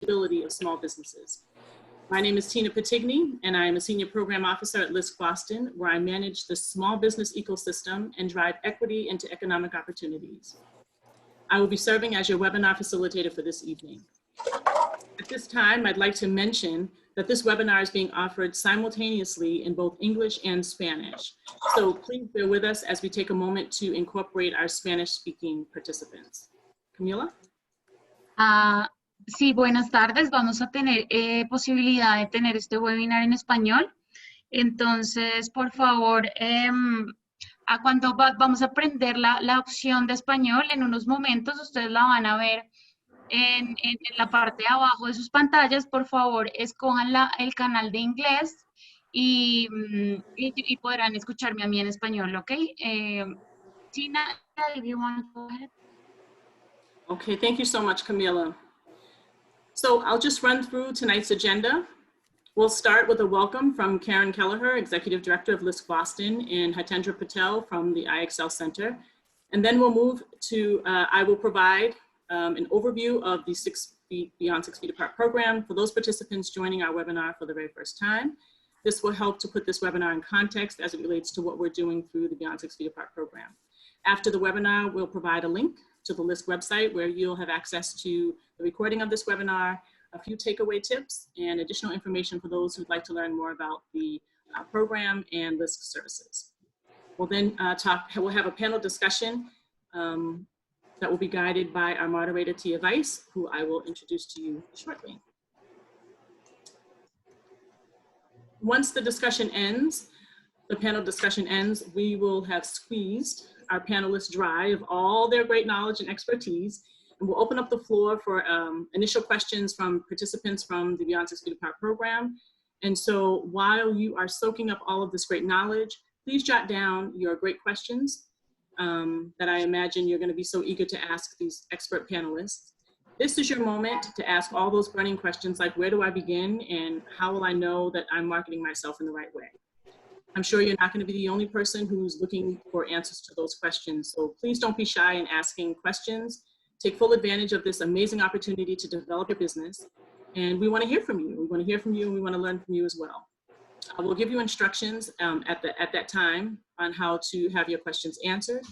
sustainability of small businesses. My name is Tina Patigny, and I am a Senior Program Officer at LISC Boston, where I manage the small business ecosystem and drive equity into economic opportunities. I will be serving as your webinar facilitator for this evening. At this time, I'd like to mention that this webinar is being offered simultaneously in both English and Spanish. So please bear with us as we take a moment to incorporate our Spanish-speaking participants. Camila? Sí, buenas tardes. Vamos a tener posibilidad de tener este webinar en español. Entonces, por favor, cuando vamos a prender la opción de español, en unos momentos ustedes la van a ver en la parte de abajo de sus pantallas. Por favor, escojan el canal de inglés y podrán escucharme a mí en español, ¿ok? Tina, if you want to go ahead. Okay, thank you so much, Camila. So I'll just run through tonight's agenda. We'll start with a welcome from Karen Kelleher, Executive Director of LISC Boston, and Hitendra Patel from the IXL Center. And then we'll move to, I will provide an overview of the Beyond 6 Feet Apart program for those participants joining our webinar for the very first time. This will help to put this webinar in context as it relates to what we're doing through the Beyond 6 Feet Apart program. After the webinar, we'll provide a link to the LISC website where you'll have access to the recording of this webinar, a few takeaway tips, and additional information for those who'd like to learn more about the program and LISC services. We'll then we'll have a panel discussion that will be guided by our moderator, Tia Weiss, who I will introduce to you shortly. Once the discussion ends, the panel discussion ends, we will have squeezed our panelists dry of all their great knowledge and expertise, and we'll open up the floor for initial questions from participants from the Beyond 6 Feet Apart program. And so while you are soaking up all of this great knowledge, please jot down your great questions that I imagine you're going to be so eager to ask these expert panelists. This is your moment to ask all those burning questions like, where do I begin, and how will I know that I'm marketing myself in the right way? I'm sure you're not going to be the only person who's looking for answers to those questions. So please don't be shy in asking questions. Take full advantage of this amazing opportunity to develop your business. And we want to hear from you. We want to hear from you, and we want to learn from you as well. We'll give you instructions at that time on how to have your questions answered.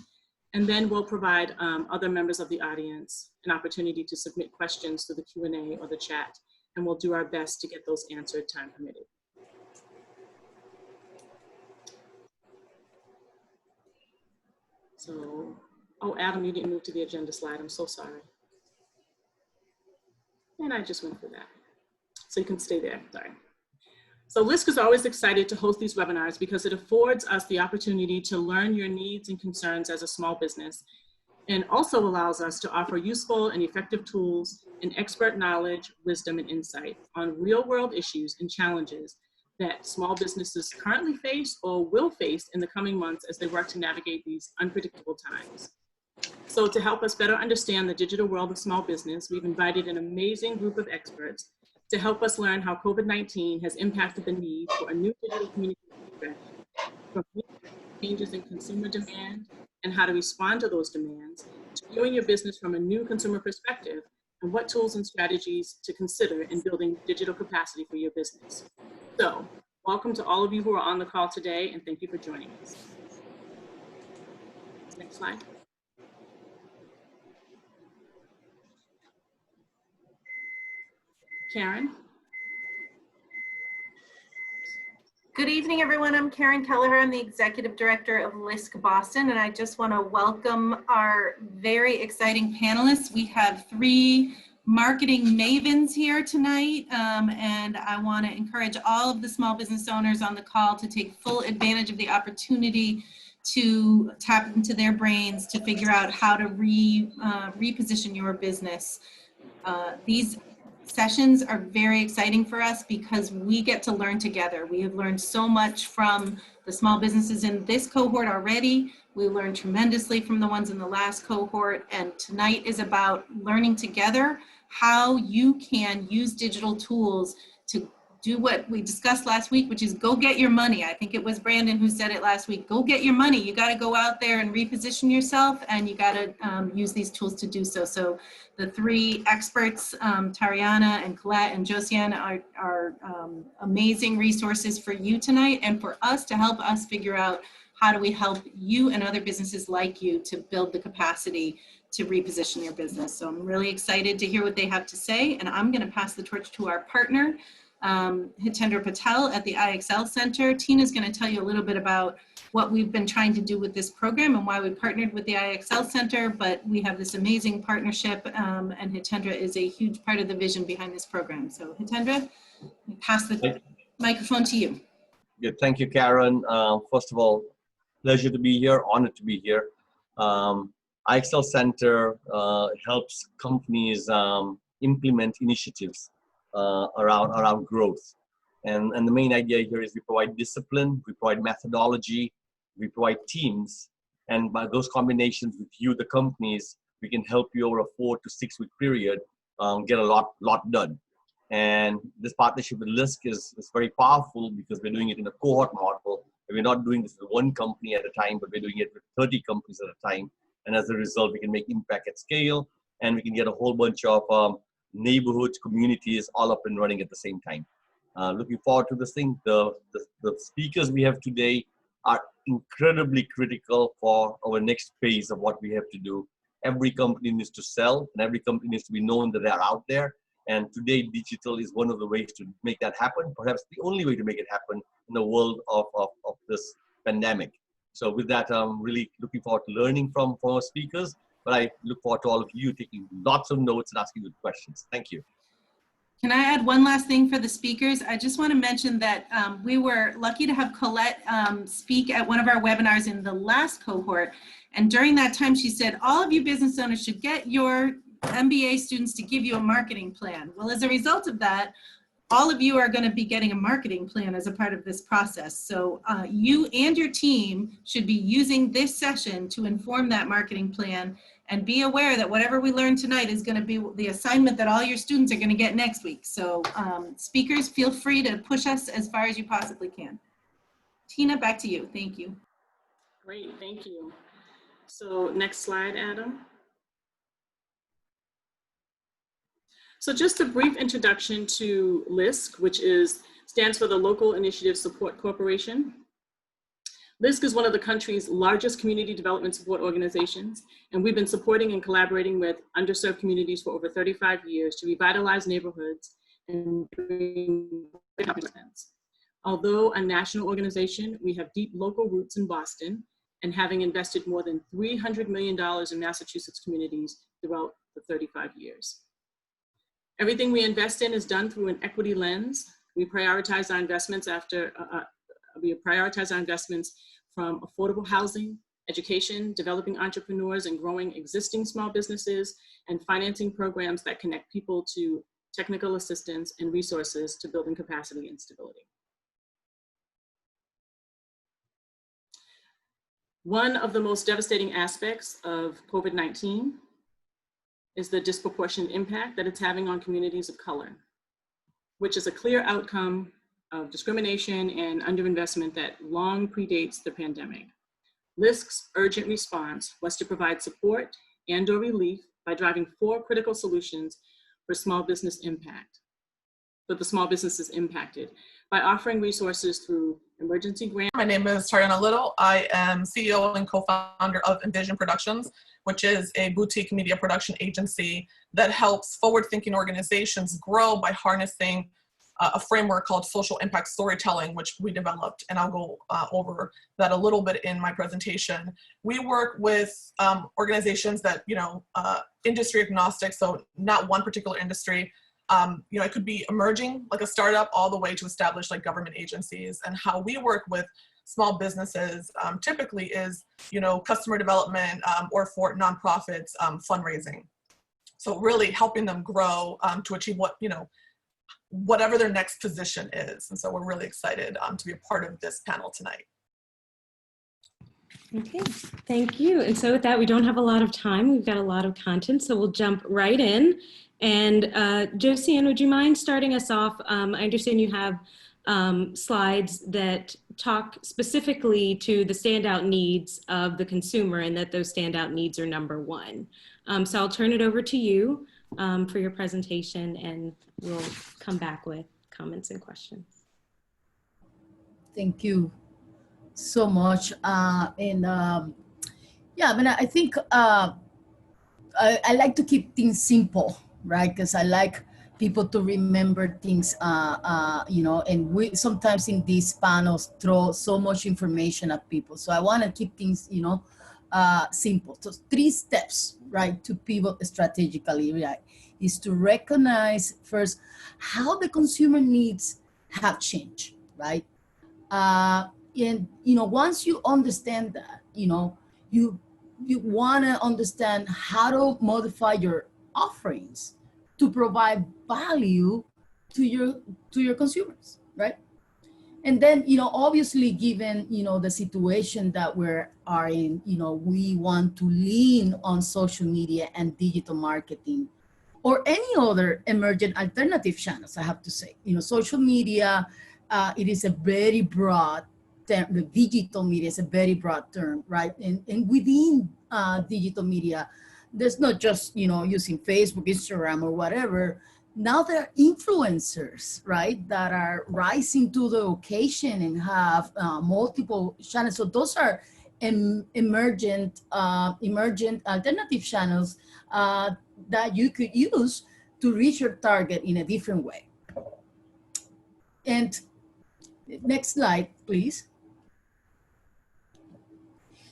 And then we'll provide other members of the audience an opportunity to submit questions through the Q&A or the chat. And we'll do our best to get those answered time permitted. So, oh, Adam, you didn't move to the agenda slide. I'm so sorry. And I just went through that. So you can stay there, sorry. So LISC is always excited to host these webinars because it affords us the opportunity to learn your needs and concerns as a small business, and also allows us to offer useful and effective tools and expert knowledge, wisdom, and insight on real-world issues and challenges that small businesses currently face or will face in the coming months as they work to navigate these unpredictable times. So to help us better understand the digital world of small business, we've invited an amazing group of experts to help us learn how COVID-19 has impacted the need for a new digital communication strategy, from changes in consumer demand and how to respond to those demands, to viewing your business from a new consumer perspective, and what tools and strategies to consider in building digital capacity for your business. So, welcome to all of you who are on the call today, and thank you for joining us. Next slide. Karen. Good evening, everyone. I'm Karen Kelleher. I'm the Executive Director of LISC Boston, and I just want to welcome our very exciting panelists. We have 3 marketing mavens here tonight, and I want to encourage all of the small business owners on the call to take full advantage of the opportunity to tap into their brains to figure out how to reposition your business. These sessions are very exciting for us because we get to learn together. We have learned so much from the small businesses in this cohort already. We learned tremendously from the ones in the last cohort, and tonight is about learning together how you can use digital tools to do what we discussed last week, which is go get your money. I think it was Brandon who said it last week. Go get your money. You got to go out there and reposition yourself, and you got to use these tools to do so. So the three experts, Tariana and Colette and Josiane, are amazing resources for you tonight and for us to help us figure out how do we help you and other businesses like you to build the capacity to reposition your business. So I'm really excited to hear what they have to say, and I'm going to pass the torch to our partner, Hitendra Patel at the IXL Center. Tina's going to tell you a little bit about what we've been trying to do with this program and why we partnered with the IXL Center, but we have this amazing partnership, and Hitendra is a huge part of the vision behind this program. So Hitendra, I pass the microphone to you. Good. Thank you, Karen. First of all, pleasure to be here, honored to be here. IXL Center helps companies implement initiatives around growth. And the main idea here is we provide discipline, we provide methodology, we provide teams, and by those combinations with you, the companies, we can help you over a 4 to 6 week period get a lot done. And this partnership with LISC is very powerful because we're doing it in a cohort model. We're not doing this with one company at a time, but we're doing it with 30 companies at a time. And as a result, we can make impact at scale, and we can get a whole bunch of neighborhoods, communities all up and running at the same time. Looking forward to this thing. The speakers we have today are incredibly critical for our next phase of what we have to do. Every company needs to sell, and every company needs to be known that they are out there. And today, digital is one of the ways to make that happen, perhaps the only way to make it happen in the world of this pandemic. So with that, I'm really looking forward to learning from our speakers, but I look forward to all of you taking lots of notes and asking good questions. Thank you. Can I add one last thing for the speakers? I just want to mention that we were lucky to have Colette speak at one of our webinars in the last cohort. And during that time, she said, all of you business owners should get your MBA students to give you a marketing plan. Well, as a result of that, all of you are going to be getting a marketing plan as a part of this process. So you and your team should be using this session to inform that marketing plan, and be aware that whatever we learn tonight is going to be the assignment that all your students are going to get next week. So speakers, feel free to push us as far as you possibly can. Tina, back to you. Thank you. Great, thank you. So next slide, Adam. So just a brief introduction to LISC, which stands for the Local Initiative Support Corporation. LISC is one of the country's largest community development support organizations, and we've been supporting and collaborating with underserved communities for over 35 years to revitalize neighborhoods and bring events. Although a national organization, we have deep local roots in Boston, and having invested more than $300 million in Massachusetts communities throughout the 35 years. Everything we invest in is done through an equity lens. We prioritize our investments from affordable housing, education, developing entrepreneurs and growing existing small businesses, and financing programs that connect people to technical assistance and resources to building capacity and stability. One of the most devastating aspects of COVID-19 is the disproportionate impact that it's having on communities of color, which is a clear outcome of discrimination and underinvestment that long predates the pandemic. LISC's urgent response was to provide support and/or relief by driving 4 critical solutions for the small businesses impacted, by offering resources through emergency grants. My name is Tariana Little. I am CEO and co-founder of Envision Productions, which is a boutique media production agency that helps forward-thinking organizations grow by harnessing a framework called social impact storytelling, which we developed, and I'll go over that a little bit in my presentation. We work with organizations that, industry agnostic, so not one particular industry. It could be emerging, like a startup, all the way to established like government agencies. And how we work with small businesses typically is, customer development or for nonprofits, fundraising. So really helping them grow to achieve whatever their next position is. And so we're really excited to be a part of this panel tonight. Okay, thank you. And so with that, we don't have a lot of time. We've got a lot of content, so we'll jump right in. And Josiane, would you mind starting us off? I understand you have slides that talk specifically to the standout needs of the consumer and that those standout needs are number one. So I'll turn it over to you for your presentation, and we'll come back with comments and questions. Thank you so much. Yeah, I mean, I think I like to keep things simple, right? Because I like people to remember things, you know, and we sometimes in these panels throw so much information at people. So I want to keep things, you know, simple. So 3 steps, right, to pivot strategically, right, is to recognize first how the consumer needs have changed, right? And, you know, once you understand that, you know, you want to understand how to modify your offerings to provide value to your consumers, right? And then, you know, obviously, given, you know, the situation that we are in, you know, we want to lean on social media and digital marketing or any other emergent alternative channels, I have to say. You know, social media, it is a very broad term. The digital media is a very broad term, right? And within digital media, there's not just, you know, using Facebook, Instagram, or whatever. Now there are influencers, right, that are rising to the occasion and have multiple channels. So those are emergent alternative channels that you could use to reach your target in a different way. And next slide, please.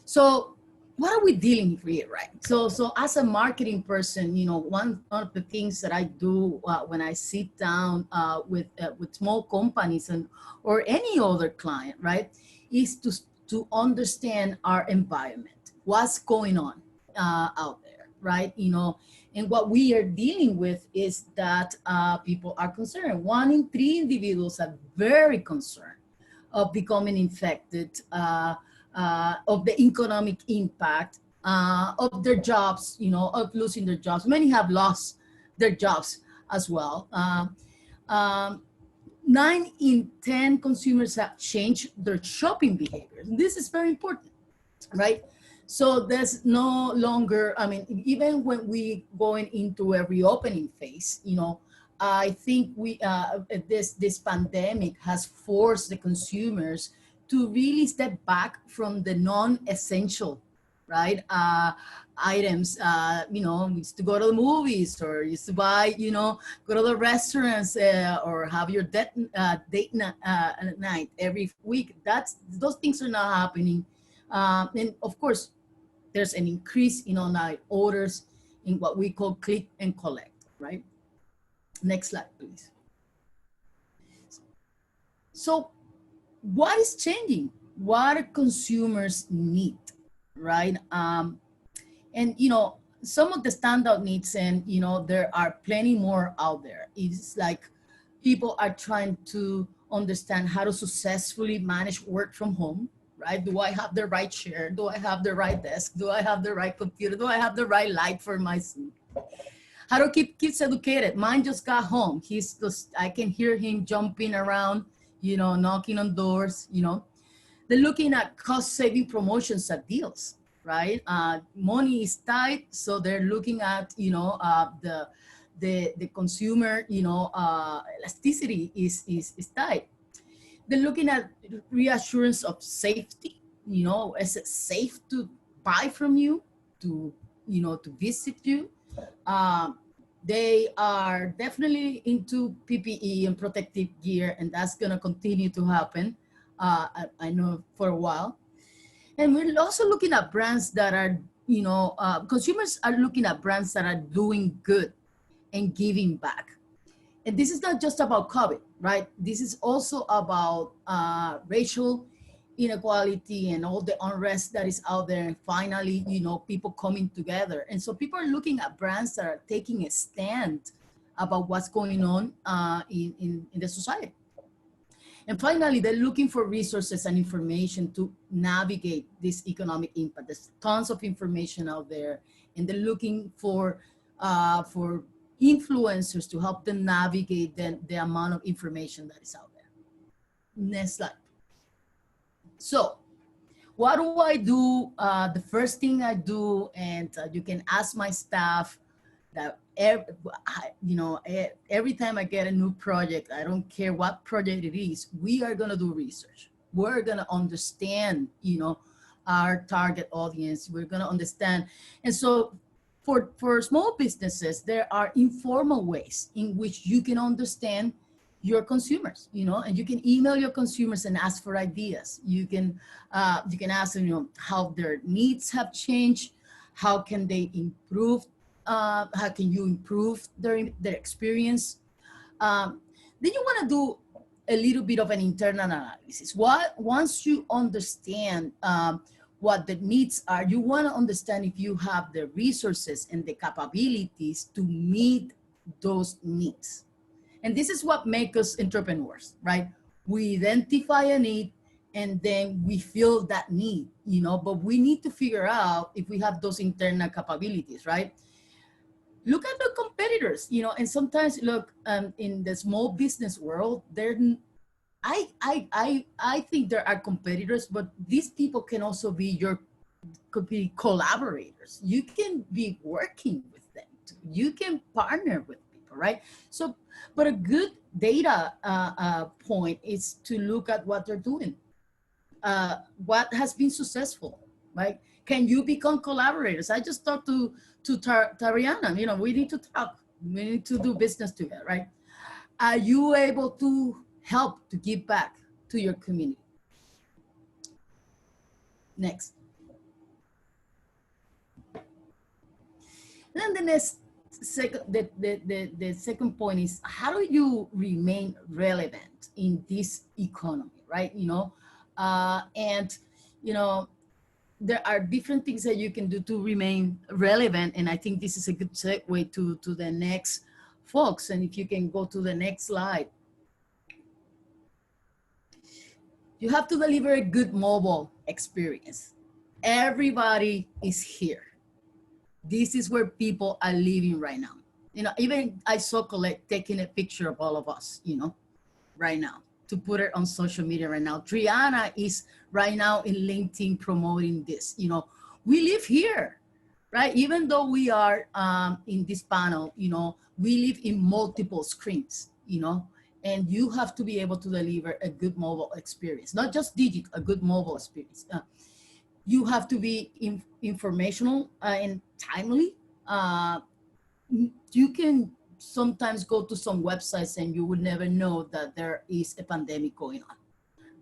So what are we dealing with here, right? So as a marketing person, you know, one of the things that I do when I sit down with small companies or any other client, right, is to understand our environment, what's going on out there, right? You know, and what we are dealing with is that people are concerned. 1 in 3 individuals are very concerned of becoming infected, of the economic impact of their jobs, you know, of losing their jobs. Many have lost their jobs as well. 9 in 10 consumers have changed their shopping behaviors. This is very important, right? So there's no longer, I mean, even when we going into a reopening phase, you know, I think this pandemic has forced the consumers to really step back from the non-essential, right, items. You know, used to go to the movies, or used to buy, you know, go to the restaurants, or have your date night every week. Those things are not happening. And of course, there's an increase in online orders in what we call click and collect, right? Next slide, please. So what is changing? What do consumers need, right? And, you know, some of the standout needs, and, you know, there are plenty more out there. It's like people are trying to understand how to successfully manage work from home, right? Do I have the right chair? Do I have the right desk? Do I have the right computer? Do I have the right light for my suit? How to keep kids educated. Mine just got home. I can hear him jumping around, you know, knocking on doors, you know. They're looking at cost-saving promotions and deals, right? Money is tight, so they're looking at, you know, the consumer, you know, elasticity is tight. They're looking at reassurance of safety. You know, is it safe to buy from you, to, you know, to visit you? They are definitely into PPE and protective gear, and that's going to continue to happen, I know, for a while. And we're also looking at brands that are, you know, consumers are looking at brands that are doing good and giving back. And this is not just about COVID, right? This is also about racial inequality and all the unrest that is out there. And finally, you know, people coming together. And so people are looking at brands that are taking a stand about what's going on in the society. And finally, they're looking for resources and information to navigate this economic impact. There's tons of information out there, and they're looking for influencers to help them navigate the amount of information that is out there. Next slide. So what do I do? The first thing I do, and you can ask my staff that every time I get a new project, I don't care what project it is, we are gonna do research. We're gonna understand, our target audience. We're gonna understand. And so for small businesses, there are informal ways in which you can understand your consumers, and you can email your consumers and ask for ideas. You can ask them, how their needs have changed, how can they improve, how can you improve their experience. Then you want to do a little bit of an internal analysis. Once you understand what the needs are, you want to understand if you have the resources and the capabilities to meet those needs. And this is what makes us entrepreneurs, right? We identify a need and then we fill that need, but we need to figure out if we have those internal capabilities, right? Look at the competitors, and sometimes look, in the small business world, I think there are competitors, but these people can also be could be collaborators. You can be working with them too. You can partner with people, right? So, but a good data point is to look at what they're doing. What has been successful, right? Can you become collaborators? I just talked to Tariana, we need to talk. We need to do business together, right? Are you able to help to give back to your community? Next. And then the next the second point is, how do you remain relevant in this economy, right? There are different things that you can do to remain relevant. And I think this is a good segue to the next folks. And if you can go to the next slide. You have to deliver a good mobile experience. Everybody is here. This is where people are living right now. Even I saw Colette taking a picture of all of us, right now, to put it on social media right now. Triana is right now in LinkedIn promoting this. We live here, right? Even though we are in this panel, we live in multiple screens, and you have to be able to deliver a good mobile experience, not just digital, a good mobile experience. You have to be informational and timely. You can sometimes go to some websites and you would never know that there is a pandemic going on,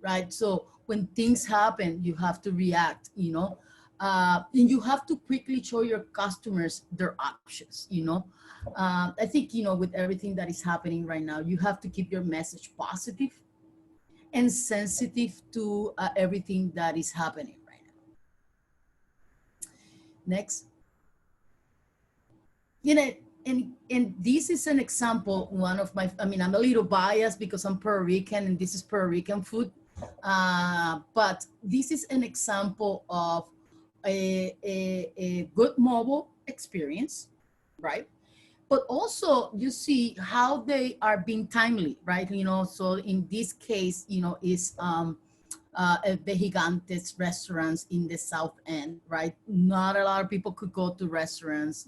right? So when things happen, you have to react, and you have to quickly show your customers their options, I think, with everything that is happening right now, you have to keep your message positive and sensitive to everything that is happening right now. Next. And this is an example, one of my, I'm a little biased because I'm Puerto Rican and this is Puerto Rican food. But this is an example of a good mobile experience, right? But also you see how they are being timely, right? So in this case, is Vejigantes restaurants in the South End, right? Not a lot of people could go to restaurants,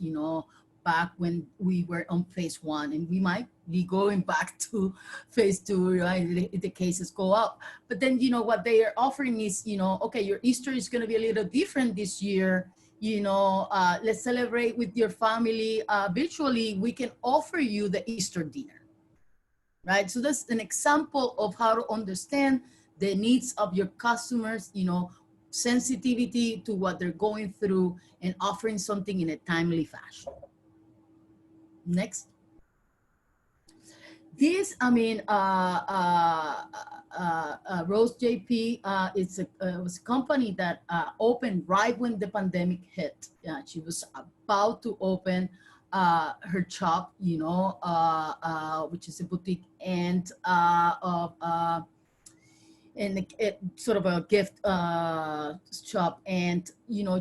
back when we were on phase 1, and we might be going back to phase 2, right? The cases go up. But then, what they are offering is, okay, your Easter is going to be a little different this year. Let's celebrate with your family virtually. We can offer you the Easter dinner, right? So that's an example of how to understand the needs of your customers, sensitivity to what they're going through and offering something in a timely fashion. Next. This, Rose JP, was a company that opened right when the pandemic hit. She was about to open her shop, which is a boutique, and and sort of a gift shop, and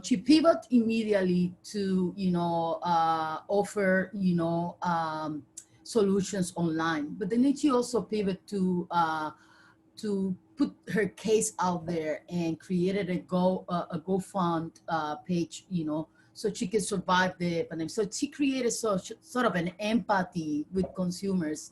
she pivot immediately to offer solutions online, but then she also pivot to put her case out there and created a GoFund page, so she could survive the pandemic. So she created sort of an empathy with consumers,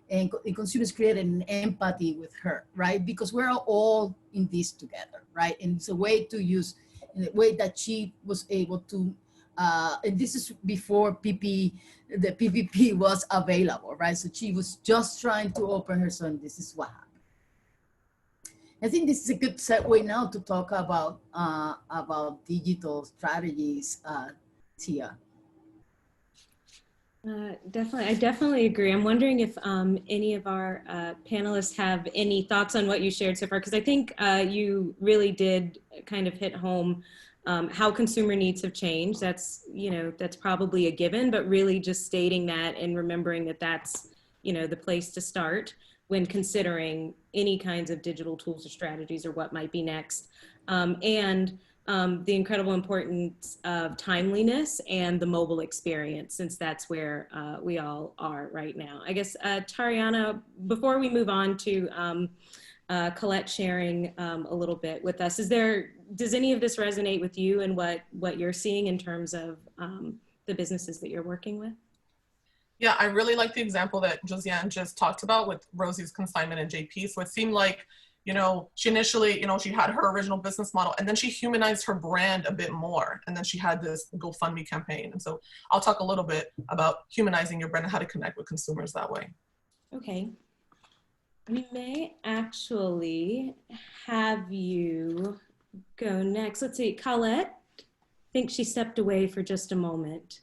and consumers created an empathy with her, right? Because we're all in this together, right? And it's a way to use, in a way that she was able to, and this is before the PPP was available, right? So she was just trying to open her son. This is what happened. I think this is a good segue now to talk about digital strategies, Tia. I definitely agree. I'm wondering if any of our panelists have any thoughts on what you shared so far, because I think you really did kind of hit home how consumer needs have changed. That's probably a given, but really just stating that and remembering that that's the place to start when considering any kinds of digital tools or strategies or what might be next. And the incredible importance of timeliness and the mobile experience, since that's where we all are right now. I guess, Tariana, before we move on to Colette sharing a little bit with us, does any of this resonate with you and what you're seeing in terms of the businesses that you're working with? Yeah, I really like the example that Josiane just talked about with Rosie's consignment and JP. So it seemed like, she initially, she had her original business model, and then she humanized her brand a bit more. And then she had this GoFundMe campaign. And so I'll talk a little bit about humanizing your brand and how to connect with consumers that way. Okay. We may actually have you go next. Let's see, Colette, I think she stepped away for just a moment.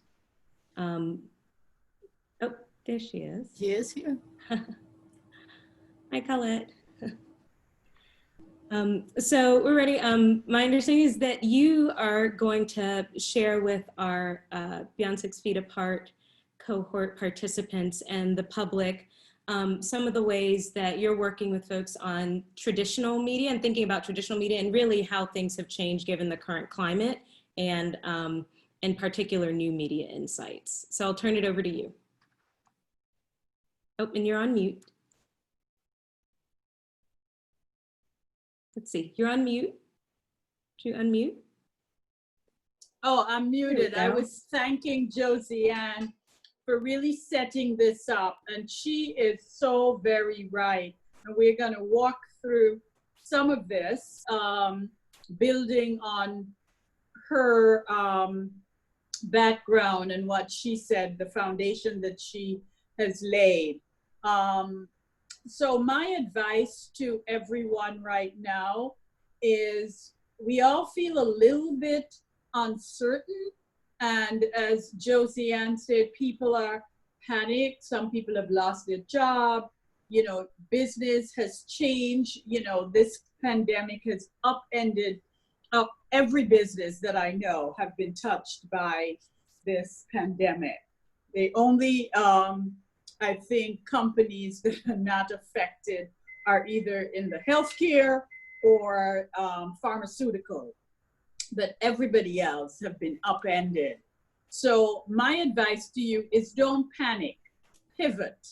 Oh, there she is. She is here. Hi, Colette. So we're ready. My understanding is that you are going to share with our Beyond 6 Feet Apart cohort participants and the public some of the ways that you're working with folks on traditional media and thinking about traditional media and really how things have changed given the current climate and in particular new media insights. So I'll turn it over to you. Oh, and you're on mute. Let's see, you're on mute. Did you unmute? Oh, I'm muted. I was thanking Josiane for really setting this up, and she is so very right. And we're going to walk through some of this, building on her background and what she said, the foundation that she has laid. So my advice to everyone right now is we all feel a little bit uncertain. And as Josiane said, people are panicked. Some people have lost their job. Business has changed. This pandemic has upended every business that I know have been touched by this pandemic. The only, I think, companies that are not affected are either in the healthcare or pharmaceutical, but everybody else have been upended. So my advice to you is don't panic, pivot.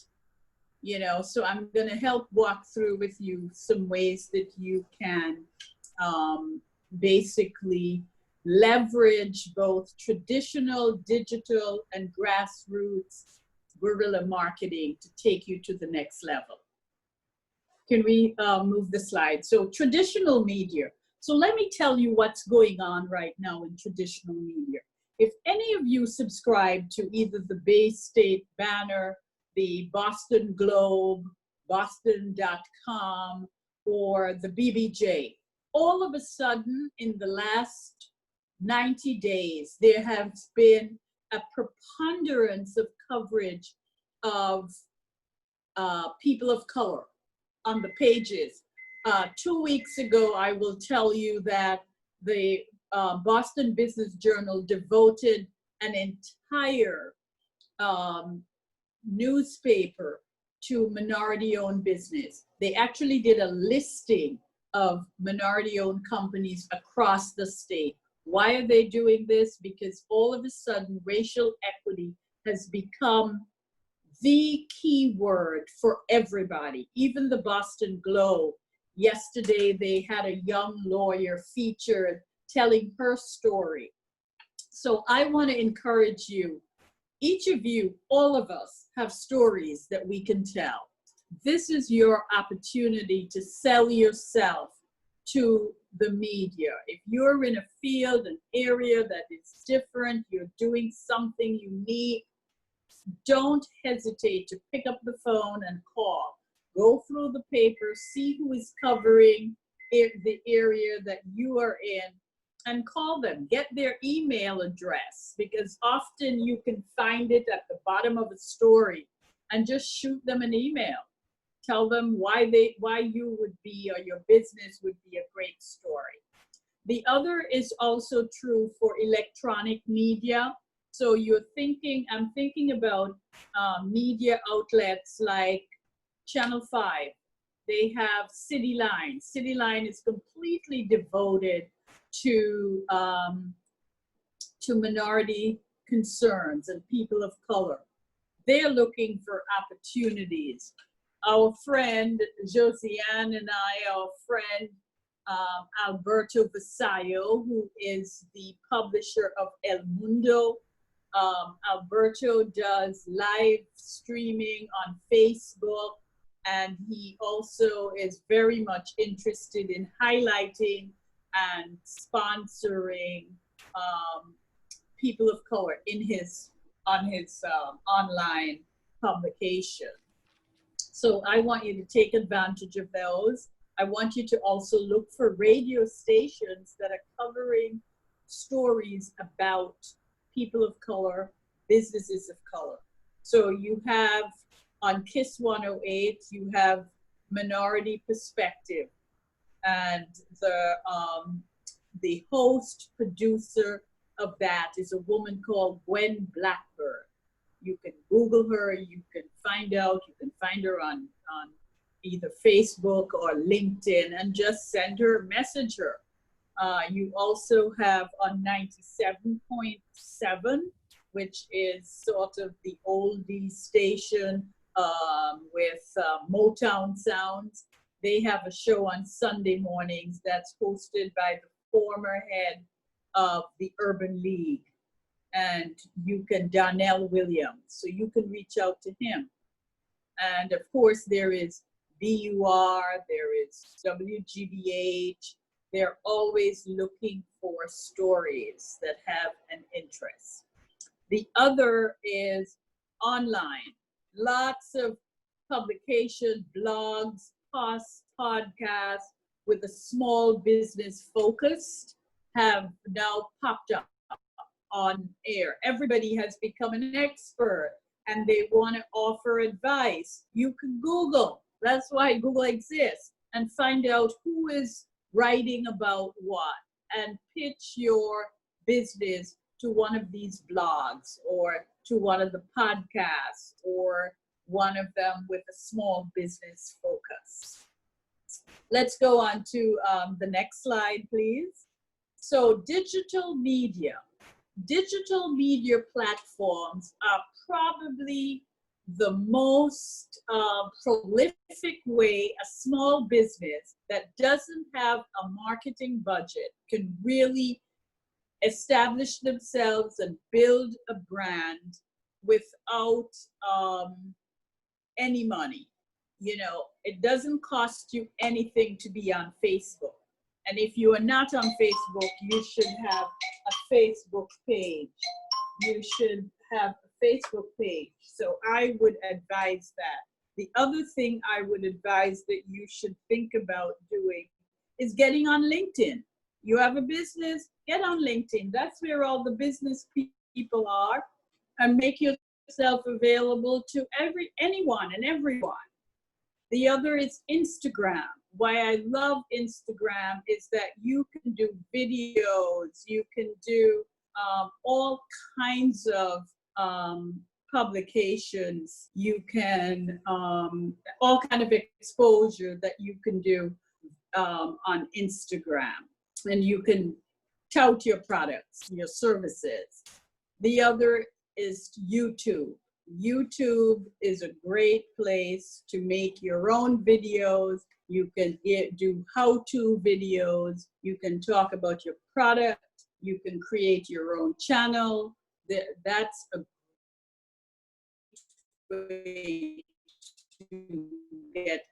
So I'm going to help walk through with you some ways that you can basically leverage both traditional, digital, and grassroots guerrilla marketing to take you to the next level. Can we move the slide? So traditional media. So let me tell you what's going on right now in traditional media. If any of you subscribe to either the Bay State Banner, the Boston Globe, Boston.com, or the BBJ, all of a sudden in the last 90 days, there has been a preponderance of coverage of people of color on the pages. 2 weeks ago, I will tell you that the Boston Business Journal devoted an entire newspaper to minority-owned business. They actually did a listing of minority-owned companies across the state. Why are they doing this? Because all of a sudden, racial equity has become the key word for everybody. Even the Boston Globe, yesterday they had a young lawyer featured telling her story. So I want to encourage you, each of you, all of us have stories that we can tell. This is your opportunity to sell yourself to the media. If you're in a field, an area that is different, you're doing something unique, don't hesitate to pick up the phone and call. Go through the paper, see who is covering the area that you are in, and call them. Get their email address, because often you can find it at the bottom of a story, and just shoot them an email. Tell them why you would be, or your business would be, a great story. The other is also true for electronic media. So I'm thinking about media outlets like Channel 5. They have City Line. City Line is completely devoted to minority concerns and people of color. They're looking for opportunities. Our friend Josiane and our friend Alberto Vasallo, who is the publisher of El Mundo. Alberto does live streaming on Facebook, and he also is very much interested in highlighting and sponsoring people of color on his online publication. So I want you to take advantage of those. I want you to also look for radio stations that are covering stories about people of color, businesses of color. So you have on KISS 108, you have Minority Perspective, and the host producer of that is a woman called Gwen Blackbird. You can Google her, you can find her on either Facebook or LinkedIn, and just send her, message her. You also have on 97.7, which is sort of the oldie station with Motown sounds. They have a show on Sunday mornings that's hosted by the former head of the Urban League, and Donnell Williams, so you can reach out to him. And of course there is BUR, there is WGBH. They're always looking for stories that have an interest. The other is online. Lots of publication, blogs, podcasts with a small business focus have now popped up on air. Everybody has become an expert and they want to offer advice. You can Google. That's why Google exists, and find out who is writing about what, and pitch your business to one of these blogs or to one of the podcasts or one of them with a small business focus. Let's go on to the next slide, please. So digital media platforms are probably the most prolific way a small business that doesn't have a marketing budget can really establish themselves and build a brand without any money. You know, it doesn't cost you anything to be on Facebook. And if you are not on Facebook, you should have a Facebook page. You should have a Facebook page. So I would advise that. The other thing I would advise that you should think about doing is getting on LinkedIn. You have a business, get on LinkedIn. That's where all the business people are, and make yourself available to anyone and everyone. The other is Instagram. Why I love Instagram is that you can do videos, you can do all kinds of publications. You can, all kind of exposure that you can do on Instagram. And you can tout your products, your services. The other is YouTube. YouTube is a great place to make your own videos. You can do how-to videos. You can talk about your product. You can create your own channel. That's a way to get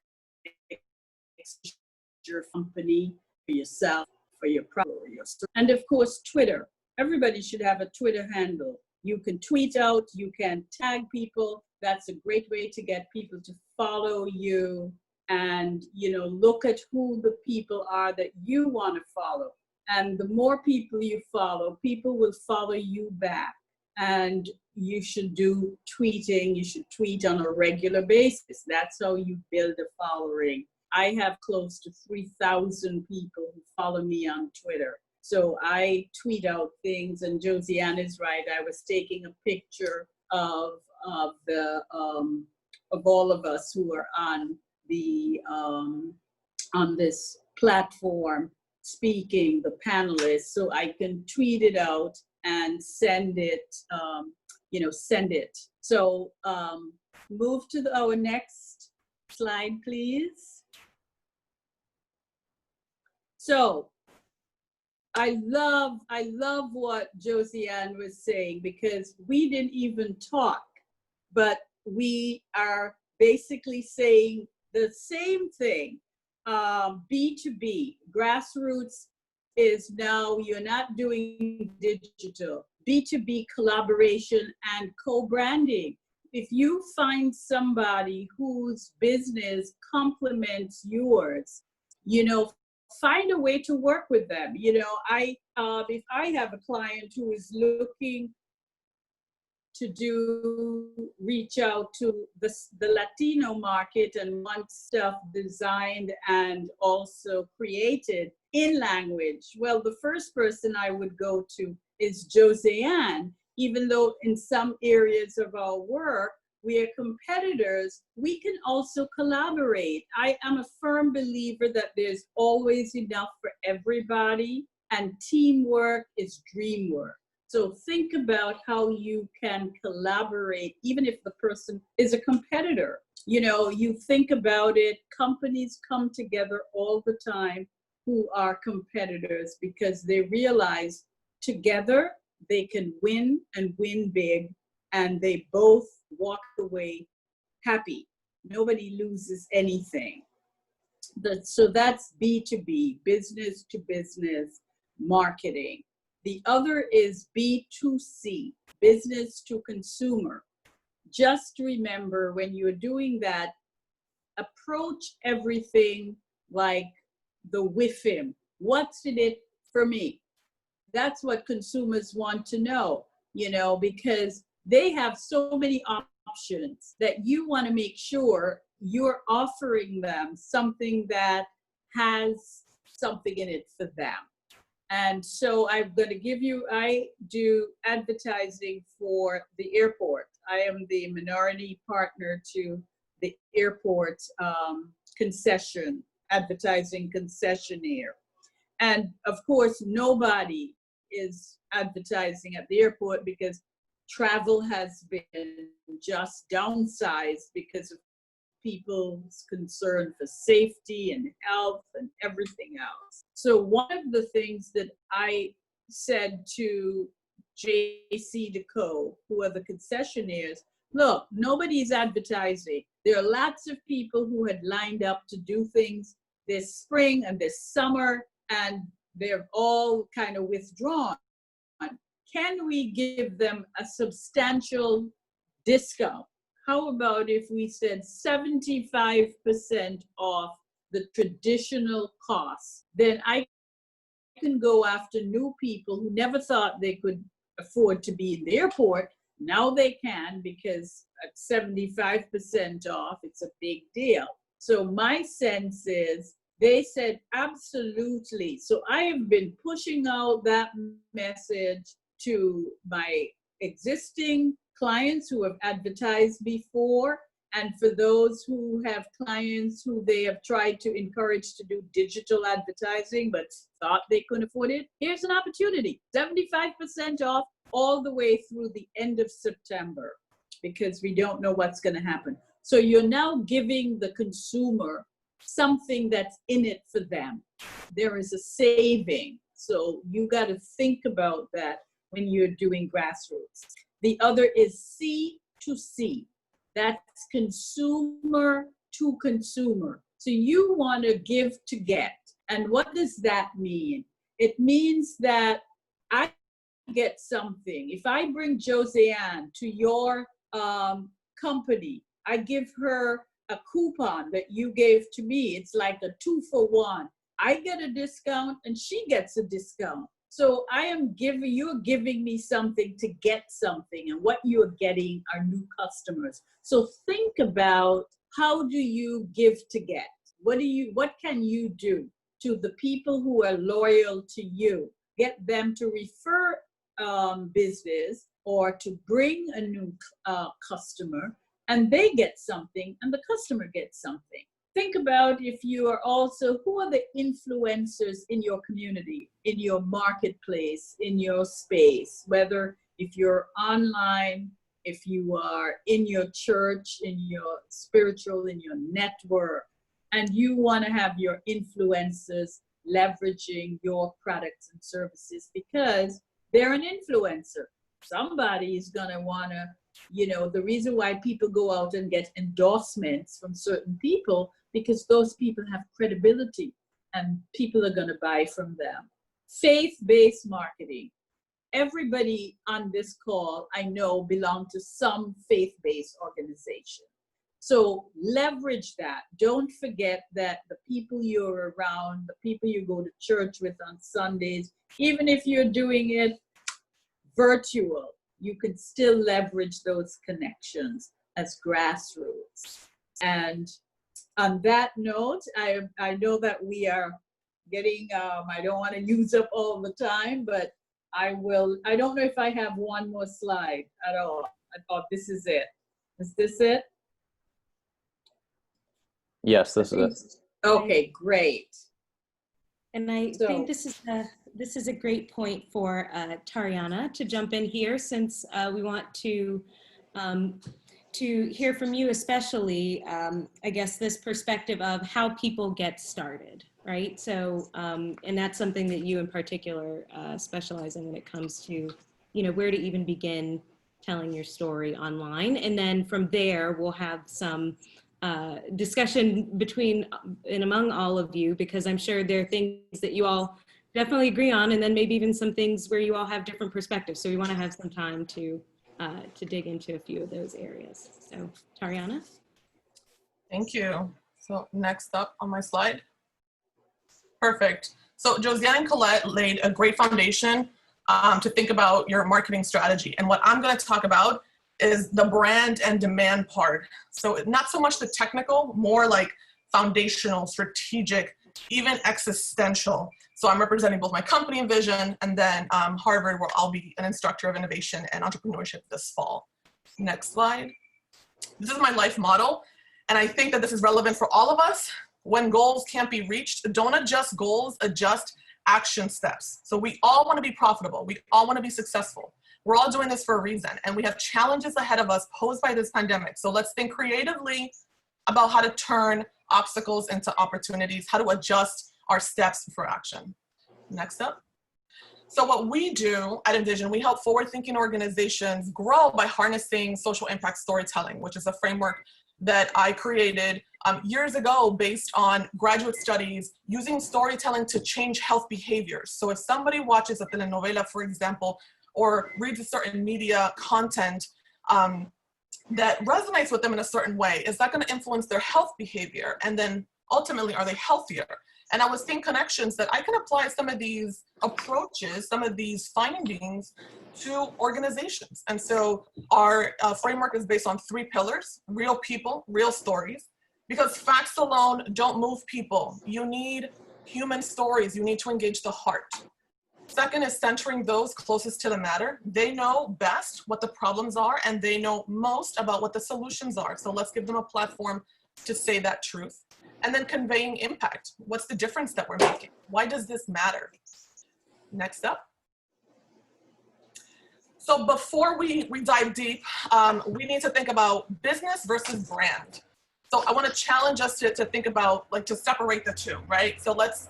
your company, for yourself, for your product, or your service. And of course, Twitter. Everybody should have a Twitter handle. You can tweet out, you can tag people. That's a great way to get people to follow you and, you know, look at who the people are that you want to follow. And the more people you follow, people will follow you back. And you should do tweeting. You should tweet on a regular basis. That's how you build a following. I have close to 3,000 people who follow me on Twitter. So I tweet out things, and Josiane is right. I was taking a picture of all of us who are on the on this platform speaking, the panelists, so I can tweet it out and send it. Send it. So move to our next slide, please. So I love what Josiane was saying, because we didn't even talk, but we are basically saying the same thing. B2B, grassroots is now, you're not doing digital. B2B collaboration and co-branding. If you find somebody whose business complements yours, you know, find a way to work with them. You know, if I have a client who is looking to reach out to the Latino market and wants stuff designed and also created in language, well, the first person I would go to is Josiane. Even though in some areas of our work we are competitors, we can also collaborate. I am a firm believer that there's always enough for everybody, and teamwork is dream work. So think about how you can collaborate, even if the person is a competitor. You know, you think about it, companies come together all the time who are competitors because they realize together they can win and win big, and they both walk away happy. Nobody loses anything. So that's B2B, business to business marketing. The other is B2C, business to consumer. Just remember, when you're doing that, approach everything like the WIFM. What's in it for me? That's what consumers want to know, you know, because they have so many options that you want to make sure you're offering them something that has something in it for them. And so I'm going to give you, I do advertising for the airport. I am the minority partner to the airport concession, advertising concessionaire. And of course, nobody is advertising at the airport because travel has been just downsized because of people's concern for safety and health and everything else. So one of the things that I said to JC Deco, who are the concessionaires, look, nobody's advertising. There are lots of people who had lined up to do things this spring and this summer, and they're all kind of withdrawn. Can we give them a substantial discount? How about if we said 75% off the traditional costs? Then I can go after new people who never thought they could afford to be in the airport. Now they can, because at 75% off, it's a big deal. So my sense is they said absolutely. So I have been pushing out that message to my existing clients who have advertised before, and for those who have clients who they have tried to encourage to do digital advertising but thought they couldn't afford it, here's an opportunity. 75% off all the way through the end of September, because we don't know what's going to happen. So you're now giving the consumer something that's in it for them. There is a saving. So you got to think about that when you're doing grassroots. The other is C to C. That's consumer to consumer. So you want to give to get. And what does that mean? It means that I get something. If I bring Joseanne to your company, I give her a coupon that you gave to me. It's like a 2-for-1. I get a discount and she gets a discount. So you're giving me something to get something, and what you're getting are new customers. So think about, how do you give to get? What can you do to the people who are loyal to you? Get them to refer business or to bring a new customer, and they get something and the customer gets something. Think about, if you are also, who are the influencers in your community, in your marketplace, in your space, whether if you're online, if you are in your church, in your spiritual, in your network, and you want to have your influencers leveraging your products and services because they're an influencer. Somebody is going to want to, the reason why people go out and get endorsements from certain people, because those people have credibility and people are going to buy from them. Faith-based marketing. Everybody on this call, I know, belong to some faith-based organization. So leverage that. Don't forget that the people you're around, the people you go to church with on Sundays, even if you're doing it virtual, you can still leverage those connections as grassroots. And on that note, I know that we are getting, I don't want to use up all the time, but I don't know if I have one more slide at all. I thought this is it. Is this it? Yes, this is it. Okay, great. And I think this is a great point for Tariana to jump in here, since we want to hear from you, especially, I guess, this perspective of how people get started, right? So, and that's something that you in particular specialize in when it comes to, where to even begin telling your story online. And then from there, we'll have some discussion between and among all of you, because I'm sure there are things that you all definitely agree on, and then maybe even some things where you all have different perspectives. So we want to have some time to dig into a few of those areas. So Tariana? Thank you. So next up on my slide. Perfect. So Josiane and Colette laid a great foundation to think about your marketing strategy. And what I'm going to talk about is the brand and demand part. So not so much the technical, more like foundational, strategic, even existential. So I'm representing both my company and vision, and then Harvard, where I'll be an instructor of innovation and entrepreneurship this fall. Next slide. This is my life model, and I think that this is relevant for all of us. When goals can't be reached, don't adjust goals, adjust action steps. So we all want to be profitable. We all want to be successful. We're all doing this for a reason, and we have challenges ahead of us posed by this pandemic. So let's think creatively about how to turn obstacles into opportunities, how to adjust our steps for action. Next up. So what we do at Envision, we help forward-thinking organizations grow by harnessing social impact storytelling, which is a framework that I created years ago based on graduate studies using storytelling to change health behaviors. So if somebody watches a telenovela, for example, or reads a certain media content that resonates with them in a certain way, is that going to influence their health behavior? And then ultimately, are they healthier? And I was seeing connections that I can apply some of these approaches, some of these findings to organizations. And so our framework is based on 3 pillars: real people, real stories, because facts alone don't move people. You need human stories. You need to engage the heart. Second is centering those closest to the matter. They know best what the problems are and they know most about what the solutions are. So let's give them a platform to say that truth. And then conveying impact. What's the difference that we're making? Why does this matter? Next up. So before we dive deep, we need to think about business versus brand. So I want to challenge us to think about, like, to separate the two, right? So let's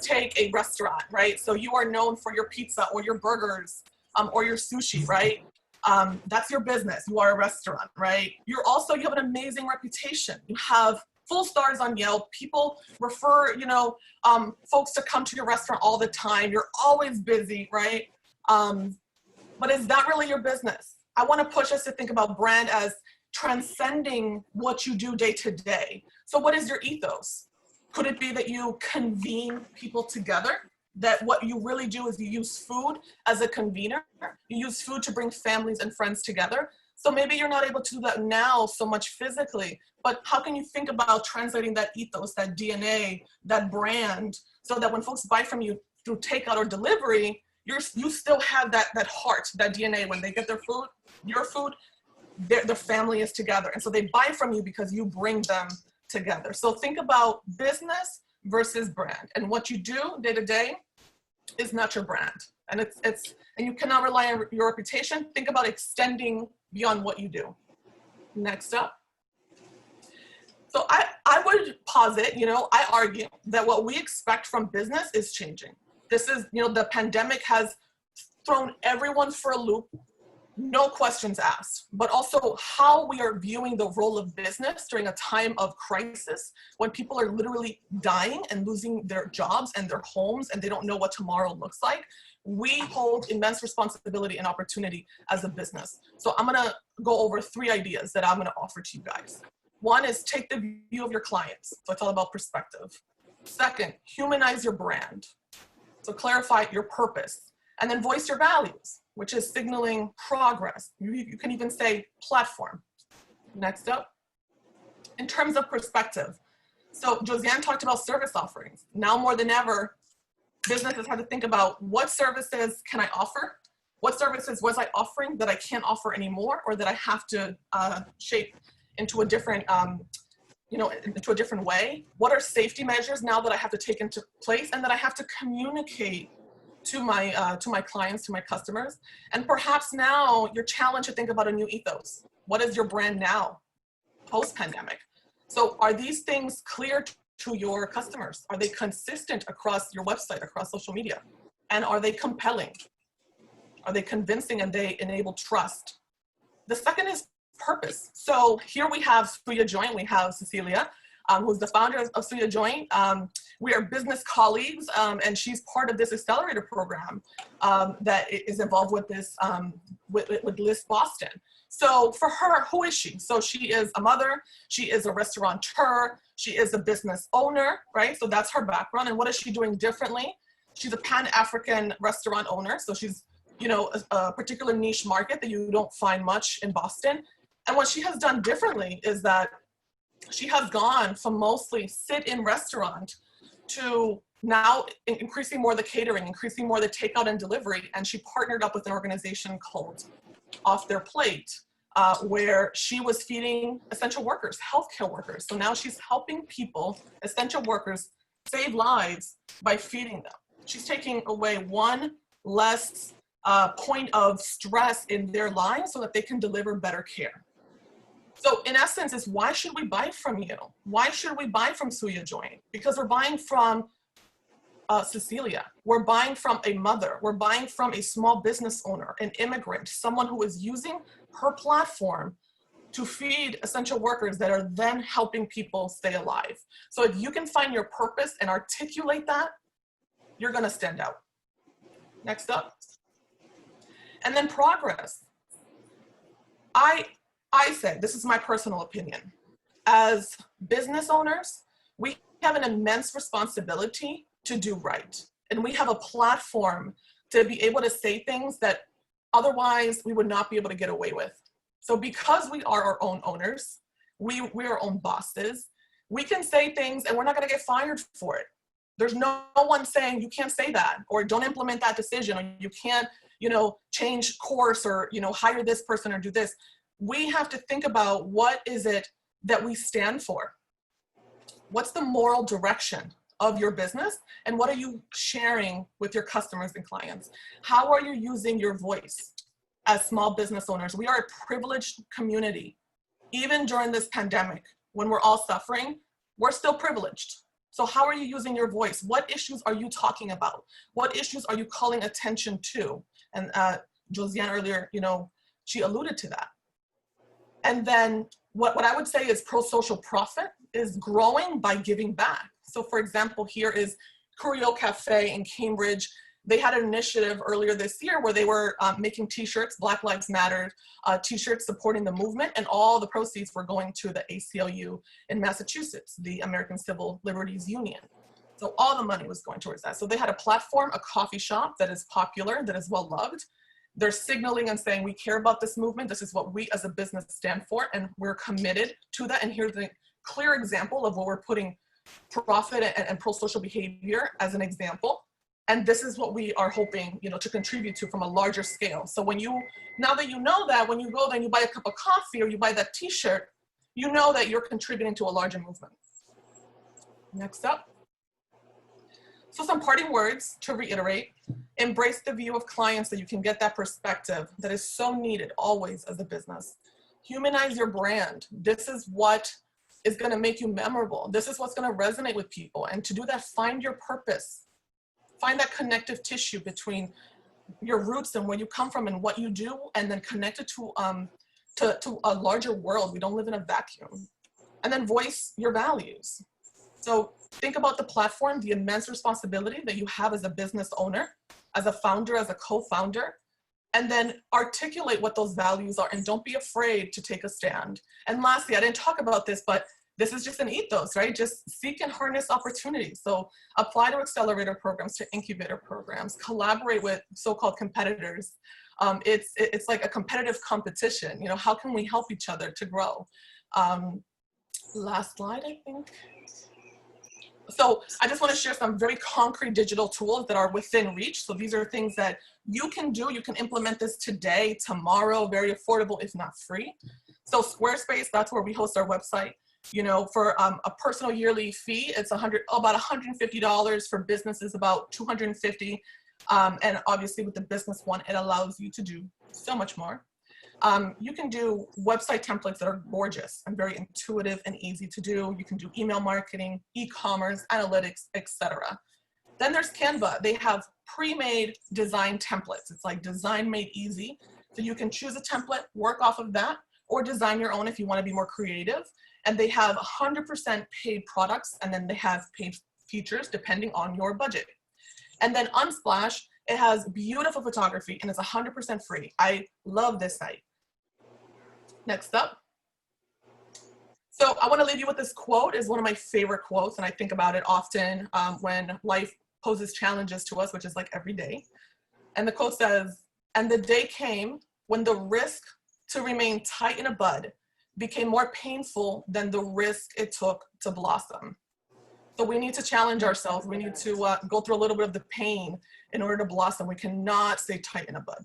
take a restaurant, right? So you are known for your pizza or your burgers or your sushi, right? That's your business. You are a restaurant, right? You have an amazing reputation. You have full stars on Yelp. People refer, folks to come to your restaurant all the time. You're always busy, right? But is that really your business? I want to push us to think about brand as transcending what you do day to day. So what is your ethos? Could it be that you convene people together? That what you really do is you use food as a convener. You use food to bring families and friends together. So maybe you're not able to do that now so much physically, but how can you think about translating that ethos, that DNA, that brand, so that when folks buy from you through takeout or delivery, you still have that heart, that DNA. When they get their food, your food, their family is together. And so they buy from you because you bring them together. So think about business versus brand. And what you do day to day is not your brand. And and you cannot rely on your reputation. Think about extending beyond what you do. Next up. So I would posit, I argue that what we expect from business is changing. This is, the pandemic has thrown everyone for a loop, no questions asked, but also how we are viewing the role of business during a time of crisis when people are literally dying and losing their jobs and their homes and they don't know what tomorrow looks like. We hold immense responsibility and opportunity as a business. So I'm gonna go over 3 ideas that I'm gonna offer to you guys. One is take the view of your clients. So it's all about perspective. Second, humanize your brand. So clarify your purpose. And then voice your values, which is signaling progress. You can even say platform. Next up, in terms of perspective. So Josiane talked about service offerings. Now more than ever, businesses have to think about what services can I offer? What services was I offering that I can't offer anymore, or that I have to shape into a different, into a different way? What are safety measures now that I have to take into place and that I have to communicate to my clients, to my customers? And perhaps now you're challenged to think about a new ethos. What is your brand now, post-pandemic? So are these things clear to your customers? Are they consistent across your website, across social media? And are they compelling? Are they convincing and they enable trust? The second is purpose. So here we have Suya Joint, we have Cecilia, who's the founder of Suya Joint. We are business colleagues, and she's part of this accelerator program that is involved with this, with LISC Boston. So for her, who is she? So she is a mother, she is a restaurateur, she is a business owner, right? So that's her background. And what is she doing differently? She's a Pan-African restaurant owner. So she's, a particular niche market that you don't find much in Boston. And what she has done differently is that she has gone from mostly sit-in restaurant to now increasing more the catering, increasing more the takeout and delivery. And she partnered up with an organization called Off Their Plate, where she was feeding essential workers, healthcare workers. So now she's helping people, essential workers, save lives by feeding them. She's taking away one less point of stress in their lives so that they can deliver better care. So in essence, it's why should we buy from you? Why should we buy from Suya Joint? Because we're buying from Cecilia. We're buying from a mother. We're buying from a small business owner, an immigrant, someone who is using her platform to feed essential workers that are then helping people stay alive. So if you can find your purpose and articulate that, you're gonna stand out. Next up. And then progress. I say, this is my personal opinion, as business owners, we have an immense responsibility to do right. And we have a platform to be able to say things that otherwise we would not be able to get away with. So because we are our own owners, we are our own bosses, we can say things and we're not gonna get fired for it. There's no one saying you can't say that, or don't implement that decision, or you can't, change course, or, hire this person or do this. We have to think about, what is it that we stand for? What's the moral direction of your business, and what are you sharing with your customers and clients? How are you using your voice as small business owners? We are a privileged community. Even during this pandemic, when we're all suffering, we're still privileged. So how are you using your voice? What issues are you talking about? What issues are you calling attention to? And Josiane earlier, she alluded to that. And then what I would say is pro-social profit is growing by giving back. So for example, here is Curio Cafe in Cambridge. They had an initiative earlier this year where they were making t-shirts, Black Lives Matter t-shirts supporting the movement, and all the proceeds were going to the ACLU in Massachusetts, the American Civil Liberties Union. So all the money was going towards that. So they had a platform, a coffee shop that is popular, that is well loved. They're signaling and saying, we care about this movement. This is what we as a business stand for, and we're committed to that. And here's a clear example of where we're putting profit and pro-social behavior as an example. And this is what we are hoping, to contribute to from a larger scale. So now that you know that, when you go there and you buy a cup of coffee or you buy that t-shirt, you know that you're contributing to a larger movement. Next up. So some parting words to reiterate: embrace the view of clients so you can get that perspective that is so needed always as a business. Humanize your brand. This is what is going to make you memorable. This is what's going to resonate with people. And to do that, find your purpose. Find that connective tissue between your roots and where you come from and what you do, and then connect it to a larger world. We don't live in a vacuum. And then voice your values. So think about the platform, the immense responsibility that you have as a business owner, as a founder, as a co-founder, and then articulate what those values are, and don't be afraid to take a stand. And lastly, I didn't talk about this, but this is just an ethos, right? Just seek and harness opportunities. So apply to accelerator programs, to incubator programs, collaborate with so-called competitors. It's like a competitive competition. How can we help each other to grow? Last slide, I think. So I just want to share some very concrete digital tools that are within reach. So these are things that you can do. You can implement this today, tomorrow, very affordable, if not free. So Squarespace, that's where we host our website. For a personal yearly fee, it's about $150. For businesses, about $250. And obviously with the business one, it allows you to do so much more. You can do website templates that are gorgeous and very intuitive and easy to do. You can do email marketing, e-commerce, analytics, etc. Then there's Canva. They have pre-made design templates. It's like design made easy. So you can choose a template, work off of that, or design your own if you want to be more creative. And they have 100% paid products, and then they have paid features depending on your budget. And then Unsplash, it has beautiful photography and it's 100% free. I love this site. Next up. So I want to leave you with this quote. It's one of my favorite quotes, and I think about it often when life poses challenges to us, which is like every day. And the quote says, "And the day came when the risk to remain tight in a bud became more painful than the risk it took to blossom." So we need to challenge ourselves. We need to go through a little bit of the pain in order to blossom. We cannot stay tight in a bud.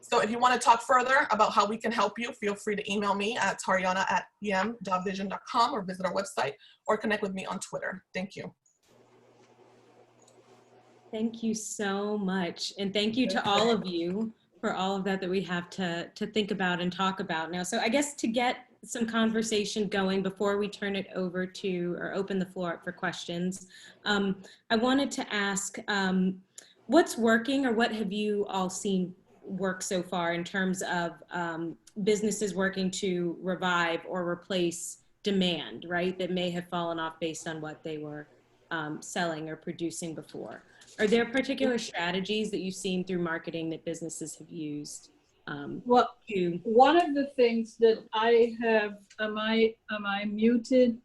So if you want to talk further about how we can help you, feel free to email me at tariana@em.vision.com or visit our website or connect with me on Twitter. Thank you. Thank you so much. And thank you to all of you for all of that we have to think about and talk about now. So I guess to get some conversation going before we turn it over to, or open the floor up for questions, I wanted to ask, what's working, or what have you all seen work so far in terms of businesses working to revive or replace demand, right, that may have fallen off based on what they were selling or producing before? Are there particular strategies that you've seen through marketing that businesses have used? Well, one of the things that I have, am I muted?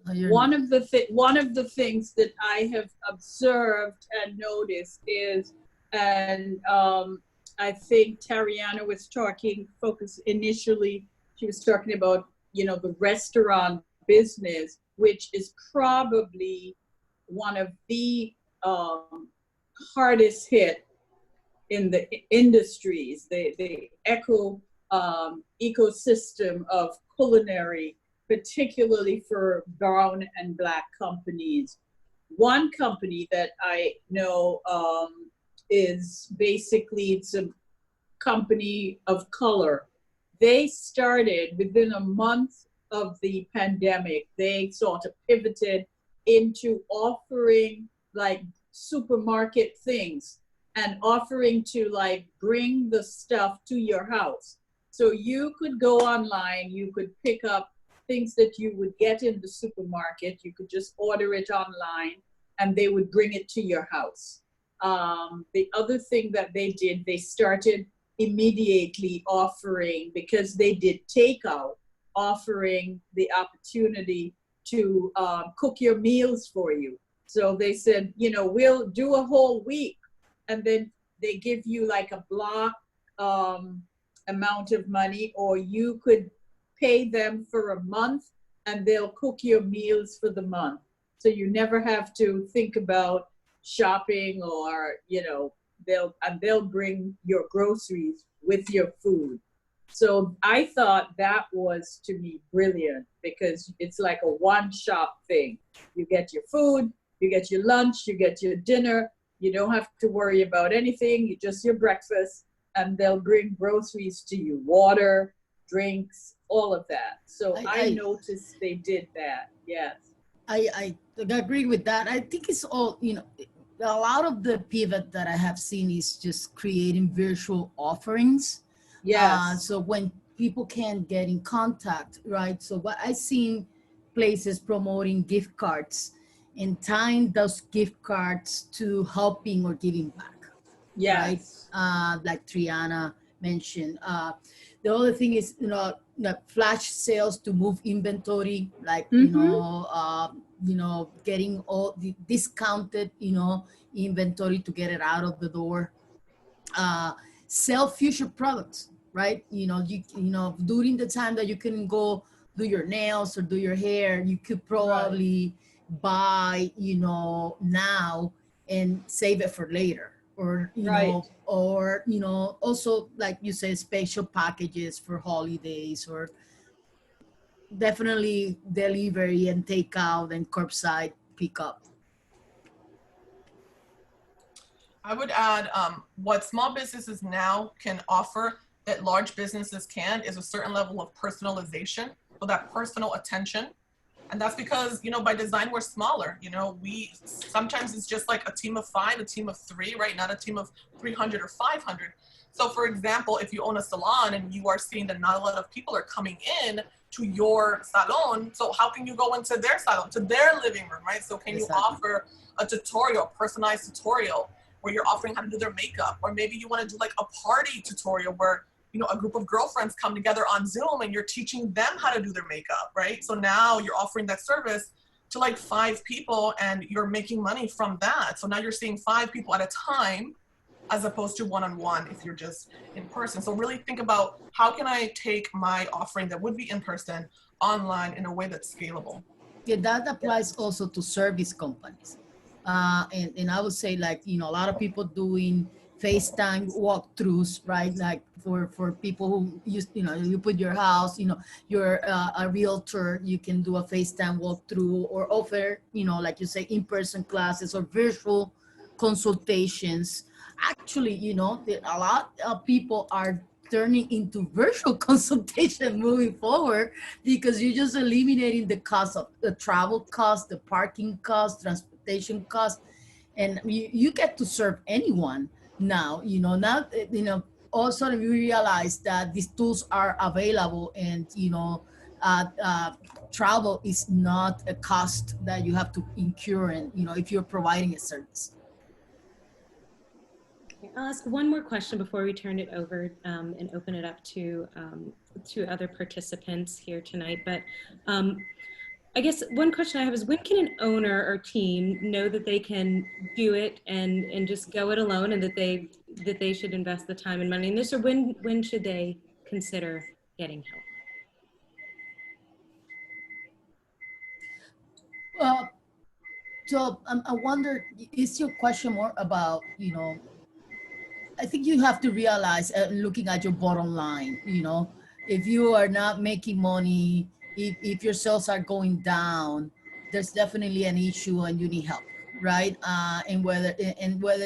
One of the things that I have observed and noticed is, and I think Tariana was initially, she was talking about, the restaurant business, which is probably one of the hardest hit in the industries, the ecosystem of culinary, particularly for brown and Black companies. One company that I know is basically, it's a company of color. They started within a month of the pandemic, they sort of pivoted into offering like supermarket things and offering to like bring the stuff to your house. So you could go online, you could pick up things that you would get in the supermarket, you could just order it online and they would bring it to your house. The other thing that they did, they started immediately offering, because they did takeout, offering the opportunity to cook your meals for you. So they said, you know, we'll do a whole week, and then they give you like a block amount of money, or you could pay them for a month and they'll cook your meals for the month. So you never have to think about shopping, or, you know, they'll bring your groceries with your food. So I thought that was, to me, brilliant, because it's like a one-shop thing. You get your food, you get your lunch, you get your dinner. You don't have to worry about anything. You just your breakfast, and they'll bring groceries to you, water, drinks, all of that. So I noticed they did that. Yes. I agree with that. I think it's all, you know, a lot of the pivot that I have seen is just creating virtual offerings. Yes. So when people can't get in contact, right? So what I've seen places promoting gift cards and tying those gift cards to helping or giving back. Yes. Right? Like Triana mentioned. The other thing is, you know, flash sales to move inventory, like, you know, getting all the discounted, you know, inventory to get it out of the door. Sell future products, right? You know, during the time that you couldn't go do your nails or do your hair, you could probably buy, you know, now and save it for later. Or, you know, or, you know, also, like you said, special packages for holidays, or definitely delivery and takeout and curbside pickup. I would add what small businesses now can offer that large businesses can't is a certain level of personalization, so that personal attention. And that's because, you know, by design, we're smaller. You know, sometimes it's just like a team of 5, a team of 3, right? Not a team of 300 or 500. So for example, if you own a salon and you are seeing that not a lot of people are coming in to your salon, so how can you go into their salon, to their living room, right? So can you offer a tutorial, personalized tutorial, where you're offering how to do their makeup? Or maybe you want to do like a party tutorial where, you know, a group of girlfriends come together on Zoom and you're teaching them how to do their makeup, right? So now you're offering that service to like 5 people and you're making money from that. So now you're seeing 5 people at a time, as opposed to one-on-one if you're just in person. So really think about, how can I take my offering that would be in person online in a way that's scalable? Yeah, that applies also to service companies. And I would say, like, you know, a lot of people doing FaceTime walkthroughs, right? Like for people who you know, you put your house, you know, you're a realtor, you can do a FaceTime walkthrough, or offer, you know, like you say, in-person classes or virtual consultations. Actually, you know, a lot of people are turning into virtual consultation moving forward, because you're just eliminating the cost of the travel cost, the parking cost, transportation cost, and you get to serve anyone now. You know, now, you know, all of a sudden you realize that these tools are available, and, you know, travel is not a cost that you have to incur, and, you know, if you're providing a service. I'll ask one more question before we turn it over and open it up to other participants here tonight. But I guess one question I have is, when can an owner or team know that they can do it and just go it alone, and that they should invest the time and money in this, or when should they consider getting help? So I wonder, is your question more about, I think you have to realize, looking at your bottom line, if you are not making money, if your sales are going down, there's definitely an issue and you need help, right? And whether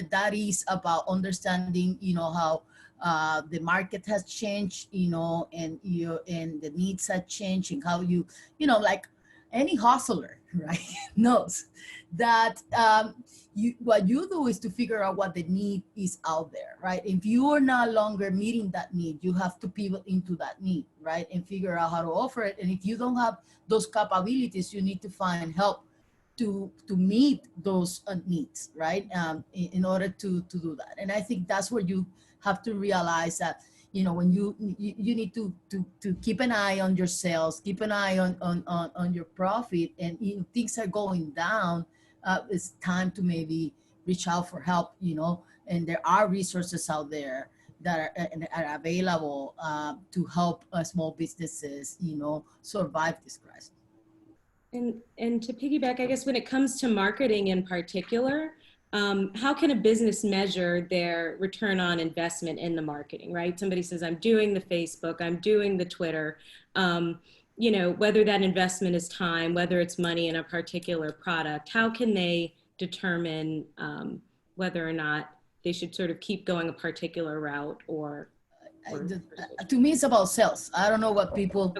that is about understanding, how the market has changed, and the needs have changed, and how like any hustler, right, knows that what you do is to figure out what the need is out there, right? If you are no longer meeting that need, you have to pivot into that need, right? And figure out how to offer it. And if you don't have those capabilities, you need to find help to meet those needs, right? In order to do that. And I think that's where you have to realize that, when you need to keep an eye on your sales, keep an eye on your profit, and things are going down, it's time to maybe reach out for help, and there are resources out there that are available to help small businesses, survive this crisis. And to piggyback, I guess when it comes to marketing in particular, how can a business measure their return on investment in the marketing, right? Somebody says, I'm doing the Facebook, I'm doing the Twitter, whether that investment is time, whether it's money in a particular product, how can they determine whether or not they should sort of keep going a particular route or to me, it's about sales. I don't know what people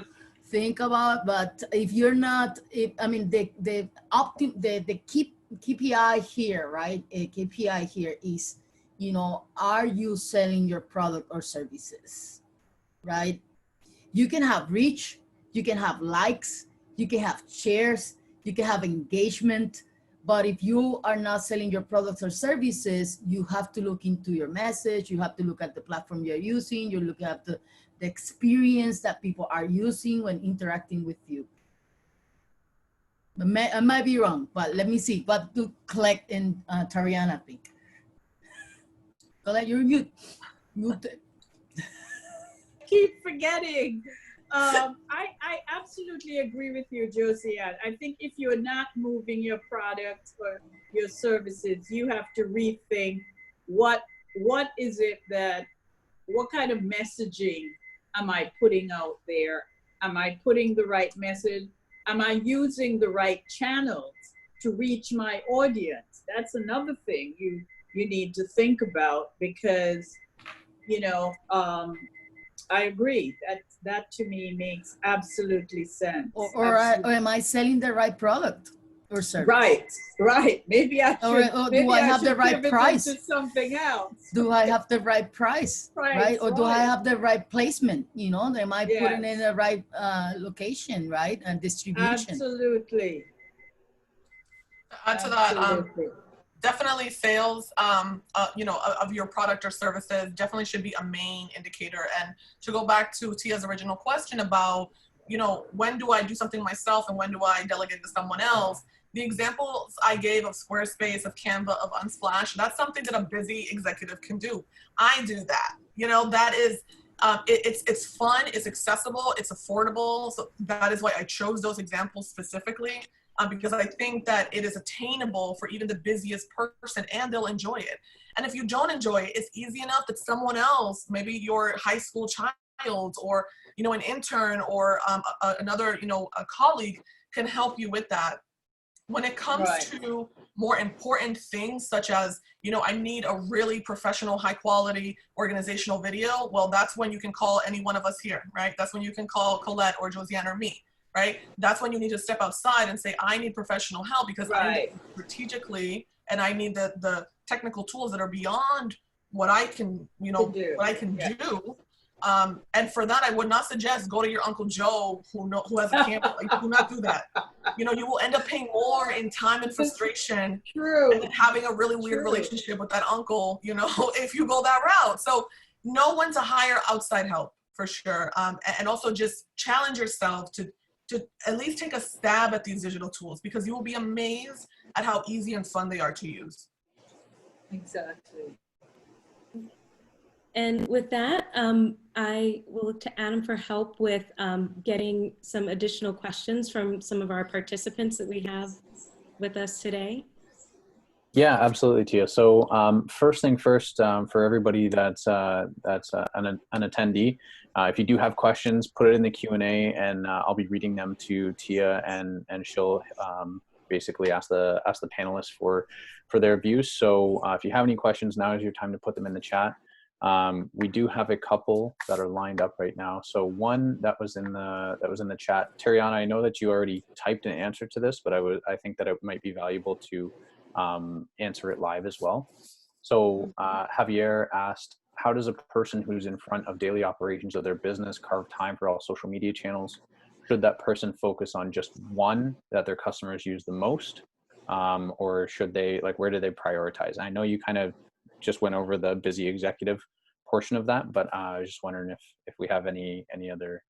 think about, but if you're not, the KPI here, right? A KPI here is, are you selling your product or services, right? You can have reach, you can have likes, you can have shares, you can have engagement, but if you are not selling your products or services, you have to look into your message, you have to look at the platform you're using, you look at the experience that people are using when interacting with you. I might be wrong, but let me see. What do Colette and Tariana think? Colette, you're mute. Muted. Keep forgetting. I absolutely agree with you, Josiane. I think if you're not moving your products or your services, you have to rethink what is it what kind of messaging am I putting out there? Am I putting the right message? Am I using the right channels to reach my audience? That's another thing you need to think about, because, I agree. That to me makes absolutely sense. Or am I selling the right product or service? Right. Maybe I should. Or do I have the right price? To something else. Do I have the right price? Right? Or do I have the right placement? Am I putting in the right location, right? And distribution. Absolutely. Add to that, definitely sales, of your product or services definitely should be a main indicator. And to go back to Tia's original question about, when do I do something myself and when do I delegate to someone else? The examples I gave of Squarespace, of Canva, of Unsplash, that's something that a busy executive can do. I do that. That is, it's fun, it's accessible, it's affordable. So that is why I chose those examples specifically. Because I think that it is attainable for even the busiest person and they'll enjoy it. And if you don't enjoy it, it's easy enough that someone else, maybe your high school child or, an intern or another, a colleague can help you with that. When it comes to more important things such as, I need a really professional, high quality organizational video, well, that's when you can call any one of us here, right? That's when you can call Colette or Josiane or me. Right? That's when you need to step outside and say, I need professional help because I need to strategically, and I need the technical tools that are beyond what I can, what I can do. And for that, I would not suggest go to your Uncle Joe who has a camera. Do not do that. You will end up paying more in time and frustration. True. And having a really weird relationship with that uncle, if you go that route. So know when to hire outside help for sure. And also just challenge yourself to at least take a stab at these digital tools, because you will be amazed at how easy and fun they are to use. Exactly. And with that, I will look to Adam for help with getting some additional questions from some of our participants that we have with us today. Yeah, absolutely, Tia. So first thing first, for everybody that's an attendee, if you do have questions, put it in the Q&A, and I'll be reading them to Tia, and she'll basically ask the panelists for their views. So if you have any questions, now is your time to put them in the chat. We do have a couple that are lined up right now. So one that was in the chat, Tariana, I know that you already typed an answer to this, but I think that it might be valuable to answer it live as well. So Javier asked, how does a person who's in front of daily operations of their business carve time for all social media channels? Should that person focus on just one that their customers use the most? Or should they, like, where do they prioritize? I know you kind of just went over the busy executive portion of that, but I was just wondering if we have any other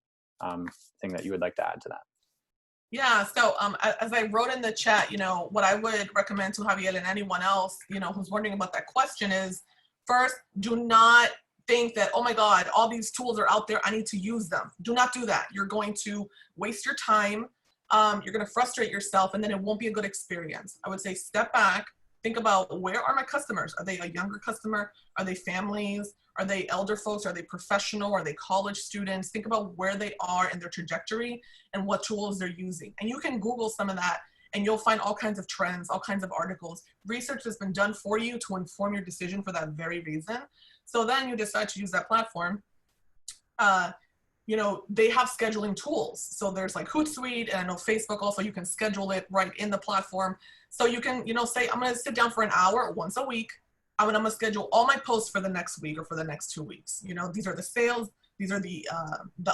thing that you would like to add to that. Yeah, so as I wrote in the chat, what I would recommend to Javier and anyone else, who's wondering about that question is, first, do not think that, oh my God, all these tools are out there, I need to use them. Do not do that. You're going to waste your time. You're going to frustrate yourself, and then it won't be a good experience. I would say step back, think about, where are my customers? Are they a younger customer? Are they families? Are they elder folks? Are they professional? Are they college students? Think about where they are in their trajectory and what tools they're using. And you can Google some of that, and you'll find all kinds of trends, all kinds of articles. Research has been done for you to inform your decision for that very reason. So then you decide to use that platform. They have scheduling tools. So there's like Hootsuite, and I know Facebook also, you can schedule it right in the platform. So you can, say, I'm gonna sit down for an hour once a week. I'm gonna schedule all my posts for the next week or for the next 2 weeks. These are the sales, these are the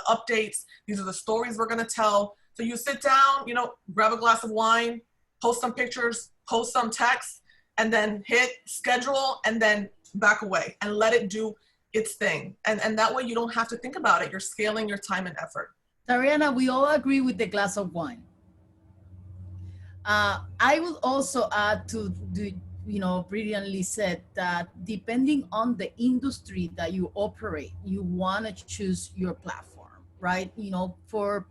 updates, these are the stories we're gonna tell. So you sit down, grab a glass of wine, post some pictures, post some text, and then hit schedule, and then back away and let it do its thing. And that way you don't have to think about it. You're scaling your time and effort. Tariana, we all agree with the glass of wine. I would also add to the, brilliantly said, that depending on the industry that you operate, you want to choose your platform, right? For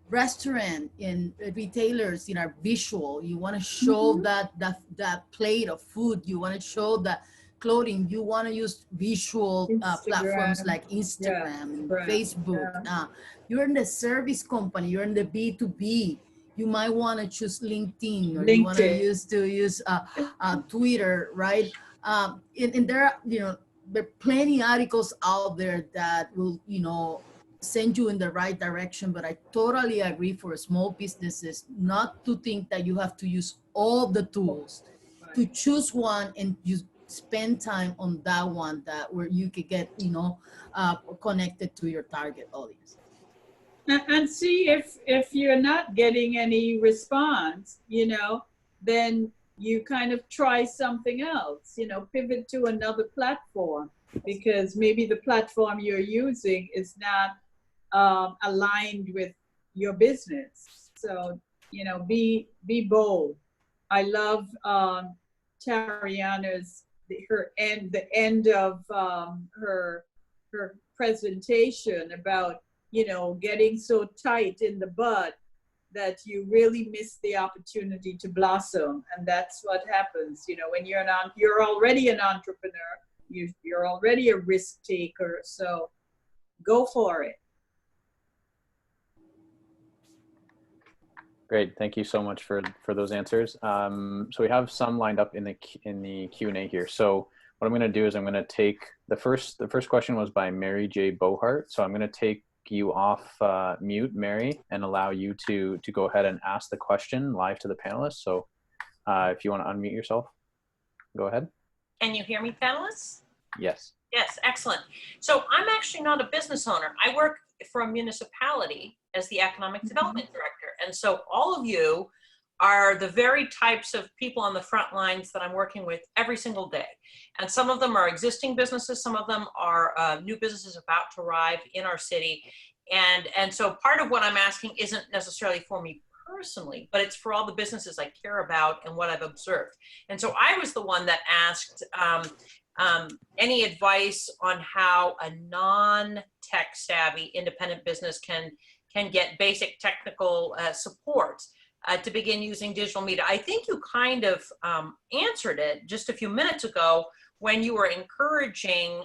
restaurant and retailers, are visual. You want to show that plate of food. You want to show that clothing. You want to use visual platforms like Instagram, Facebook. You're in the service company. You're in the B2B. You might want to choose LinkedIn, or you want to use Twitter, right? And there are, there are plenty articles out there that will, send you in the right direction. But I totally agree for small businesses not to think that you have to use all the tools, to choose one and you spend time on that one where you could get, connected to your target audience. And see if you're not getting any response, then you kind of try something else, pivot to another platform, because maybe the platform you're using is not aligned with your business. So, be bold. I love Tariana's, the end of her presentation about, getting so tight in the bud that you really miss the opportunity to blossom. And that's what happens, when you're already an entrepreneur, you're already a risk taker. So go for it. Great, thank you so much for those answers. So we have some lined up in the Q&A here. So what I'm going to do is I'm going to take the first question was by Mary J. Bohart. So I'm going to take you off mute, Mary, and allow you to go ahead and ask the question live to the panelists. So if you want to unmute yourself, go ahead. Can you hear me, panelists? Yes. Yes, excellent. So I'm actually not a business owner. I work for a municipality as the economic development director. And so all of you are the very types of people on the front lines that I'm working with every single day. And some of them are existing businesses. Some of them are new businesses about to arrive in our city. And so part of what I'm asking isn't necessarily for me personally, but it's for all the businesses I care about and what I've observed. And so I was the one that asked any advice on how a non-tech savvy independent business can get basic technical support to begin using digital media. I think you kind of answered it just a few minutes ago when you were encouraging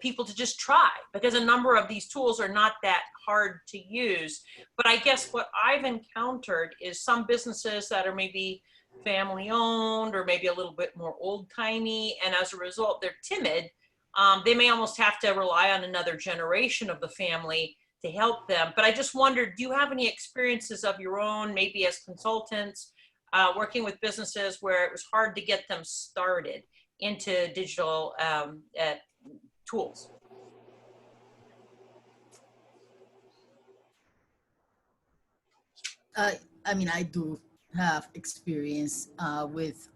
people to just try, because a number of these tools are not that hard to use. But I guess what I've encountered is some businesses that are maybe family owned or maybe a little bit more old timey, and as a result, they're timid. They may almost have to rely on another generation of the family to help them. But I just wondered, do you have any experiences of your own, maybe as consultants, working with businesses where it was hard to get them started into digital tools? I mean, I do have experience with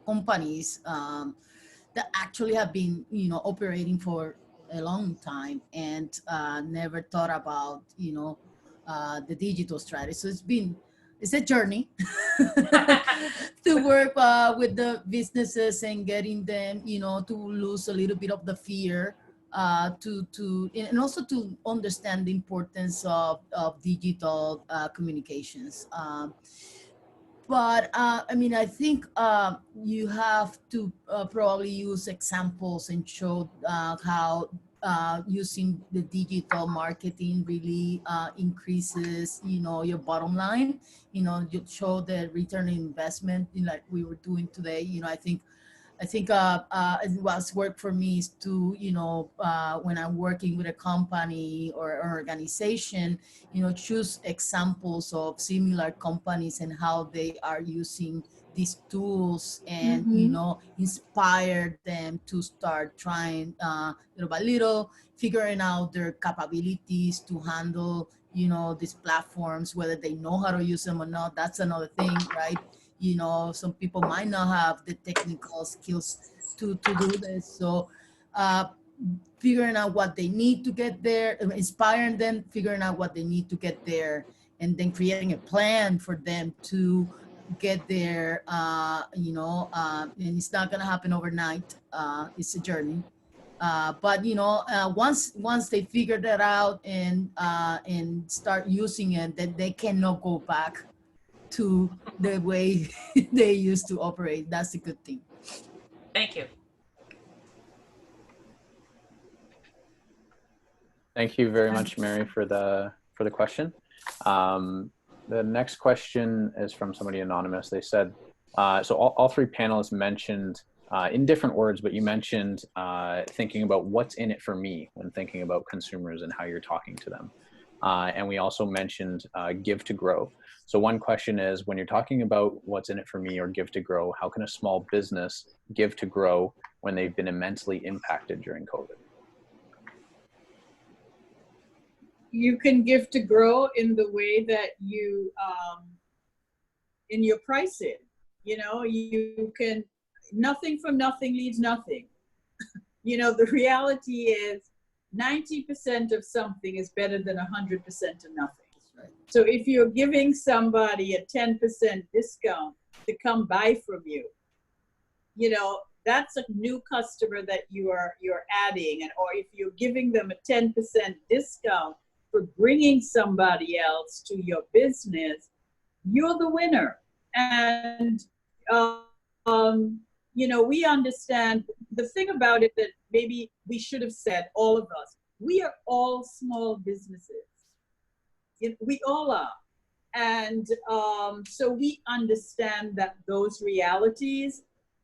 companies that actually have been, operating for a long time and never thought about, the digital strategy. So it's a journey to work with the businesses and getting them, to lose a little bit of the fear, and also to understand the importance of digital communications. But I mean, I think you have to probably use examples and show how using the digital marketing really increases, your bottom line. You show the return on investment, like we were doing today. I think what's worked for me is to, when I'm working with a company or an organization, choose examples of similar companies and how they are using these tools and, inspire them to start trying little by little, figuring out their capabilities to handle, these platforms, whether they know how to use them or not. That's another thing, right? Some people might not have the technical skills to do this. So figuring out what they need to get there, inspiring them, figuring out what they need to get there, and then creating a plan for them to get there, and it's not going to happen overnight. It's a journey. But once they figure that out and start using it, then they cannot go back to the way they used to operate. That's a good thing. Thank you. Thank you very much, Mary, for the question. The next question is from somebody anonymous. They said, so all three panelists mentioned in different words, but you mentioned thinking about what's in it for me when thinking about consumers and how you're talking to them. And we also mentioned give to grow. So one question is, when you're talking about what's in it for me or give to grow, how can a small business give to grow when they've been immensely impacted during COVID? You can give to grow in the way that you, in your pricing, you can, nothing from nothing leaves nothing. The reality is 90% of something is better than 100% of nothing. Right. So if you're giving somebody a 10% discount to come buy from you, that's a new customer that you're adding. And or if you're giving them a 10% discount for bringing somebody else to your business, you're the winner. And we understand the thing about it that maybe we should have said, all of us, we are all small businesses. We all are. And so we understand that those realities.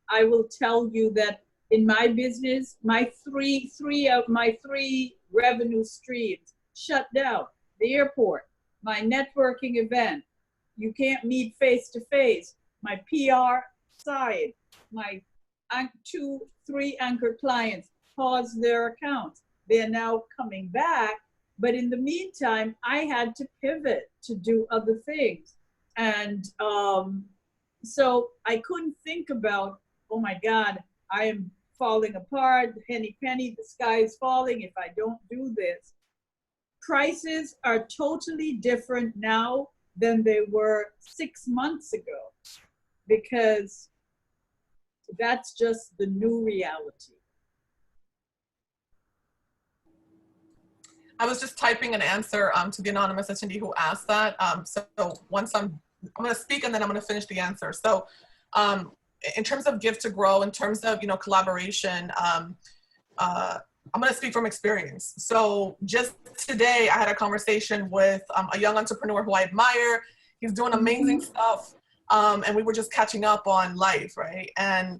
I will tell you that in my business, my three revenue streams shut down. The airport, my networking event, you can't meet face to face, my PR side, my 2-3 anchor clients paused their accounts. They're now coming back. But in the meantime, I had to pivot to do other things. And so I couldn't think about, oh my God, I am falling apart, penny, the sky is falling if I don't do this. Prices are totally different now than they were 6 months ago, because that's just the new reality. I was just typing an answer to the anonymous attendee who asked that. So once I'm I'm going to speak and then I'm going to finish the answer. So in terms of Give to Grow, in terms of, collaboration, I'm going to speak from experience. So just today, I had a conversation with a young entrepreneur who I admire. He's doing amazing stuff. And we were just catching up on life, right? And,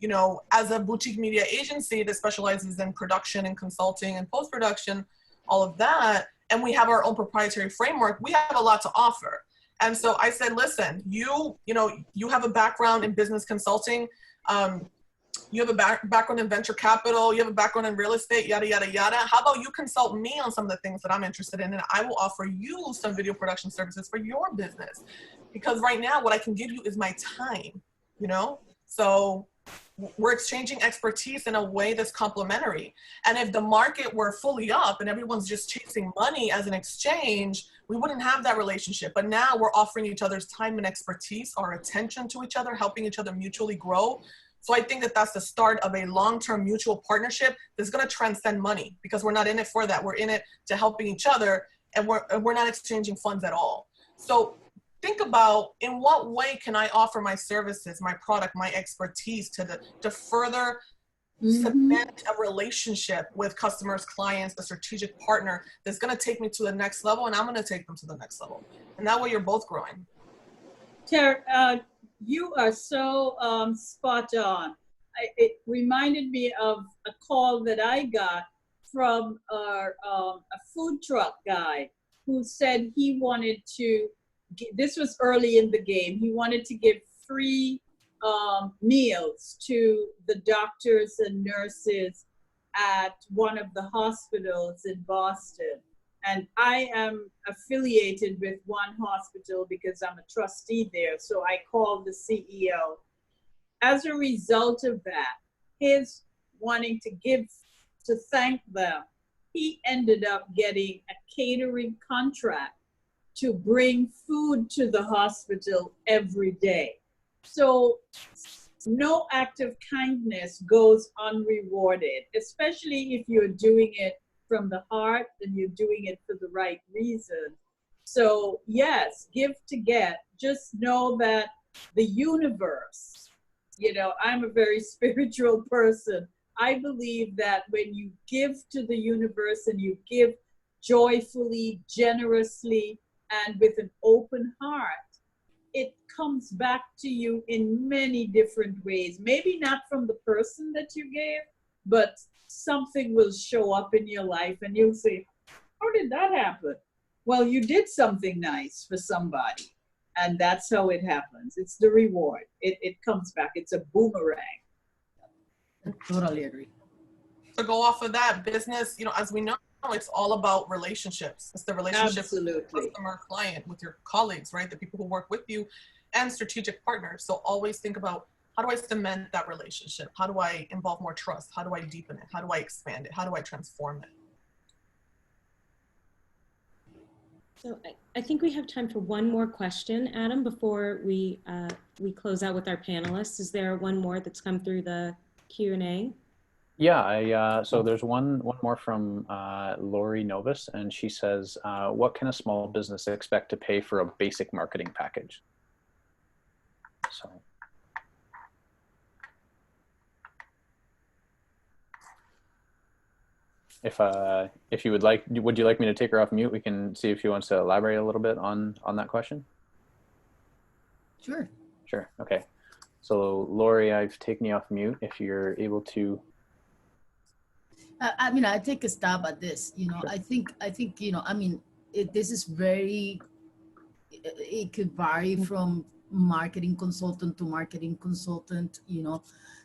as a boutique media agency that specializes in production and consulting and post-production, all of that, and we have our own proprietary framework, we have a lot to offer. And so I said, listen, you have a background in business consulting. You have a background in venture capital, you have a background in real estate, yada, yada, yada. How about you consult me on some of the things that I'm interested in, and I will offer you some video production services for your business. Because right now, what I can give you is my time, So we're exchanging expertise in a way that's complementary. And if the market were fully up and everyone's just chasing money as an exchange, we wouldn't have that relationship. But now we're offering each other's time and expertise, our attention to each other, helping each other mutually grow. So I think that that's the start of a long-term mutual partnership that's going to transcend money, because we're not in it for that. We're in it to helping each other, and we're not exchanging funds at all. So think about, in what way can I offer my services, my product, my expertise to further cement a relationship with customers, clients, a strategic partner that's going to take me to the next level, and I'm going to take them to the next level. And that way you're both growing. Tara, you are so spot on. It reminded me of a call that I got from a food truck guy who said he wanted to, this was early in the game, he wanted to give free meals to the doctors and nurses at one of the hospitals in Boston. And I am affiliated with one hospital because I'm a trustee there. So I called the CEO. As a result of that, his wanting to give, to thank them, he ended up getting a catering contract to bring food to the hospital every day. So no act of kindness goes unrewarded, especially if you're doing it from the heart and you're doing it for the right reason. So yes, give to get. Just know that the universe, I'm a very spiritual person. I believe that when you give to the universe and you give joyfully, generously, and with an open heart, it comes back to you in many different ways. Maybe not from the person that you gave, but something will show up in your life and you'll say, how did that happen? Well, you did something nice for somebody, and that's how it happens. It's the reward. It comes back. It's a boomerang. I totally agree. To go off of that, business, as we know, it's all about relationships. It's the relationship Absolutely. with customer, client, with your colleagues, right? The people who work with you, and strategic partners. So always think about, how do I cement that relationship? How do I involve more trust? How do I deepen it? How do I expand it? How do I transform it? So I think we have time for one more question, Adam, before we close out with our panelists. Is there one more that's come through the Q&A? Yeah, so there's one more from Lori Novus, and she says, what can a small business expect to pay for a basic marketing package? So. If you would like me to take her off mute? We can see if she wants to elaborate a little bit on that question. Sure. Sure. Okay. So Lori, I've taken you off mute. If you're able to. I take a stab at this. Sure. I think this is very. It could vary from marketing consultant to marketing consultant.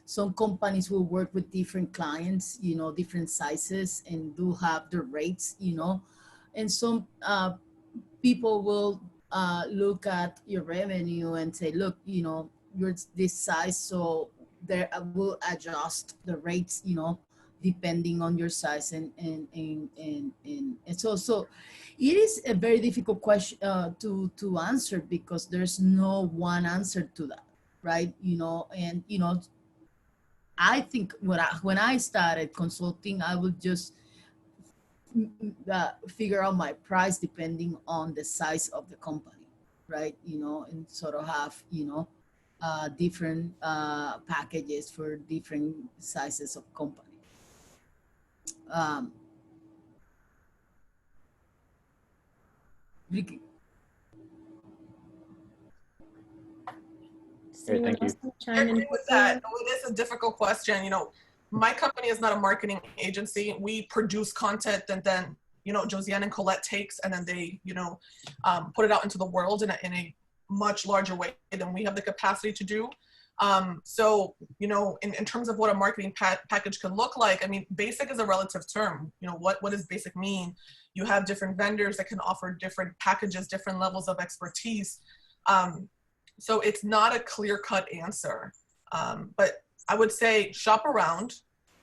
Some companies will work with different clients, different sizes, and do have the rates, and some people will look at your revenue and say, look, you're this size, so there will adjust the rates, depending on your size, and so it is a very difficult question to answer, because there's no one answer to that, right? I think when I started consulting, I would just figure out my price depending on the size of the company, right? You know, and sort of have, you know, different packages for different sizes of company. Um, Ricky. Great, thank you. I agree with that. It is a difficult question. You know, my company is not a marketing agency. We produce content and then, you know, Josiane and Colette takes and then they, you know, put it out into the world in a much larger way than we have the capacity to do. So, you know, in terms of what a marketing package can look like, I mean, basic is a relative term. You know, what does basic mean? You have different vendors that can offer different packages, different levels of expertise. So it's not a clear-cut answer, but I would say shop around,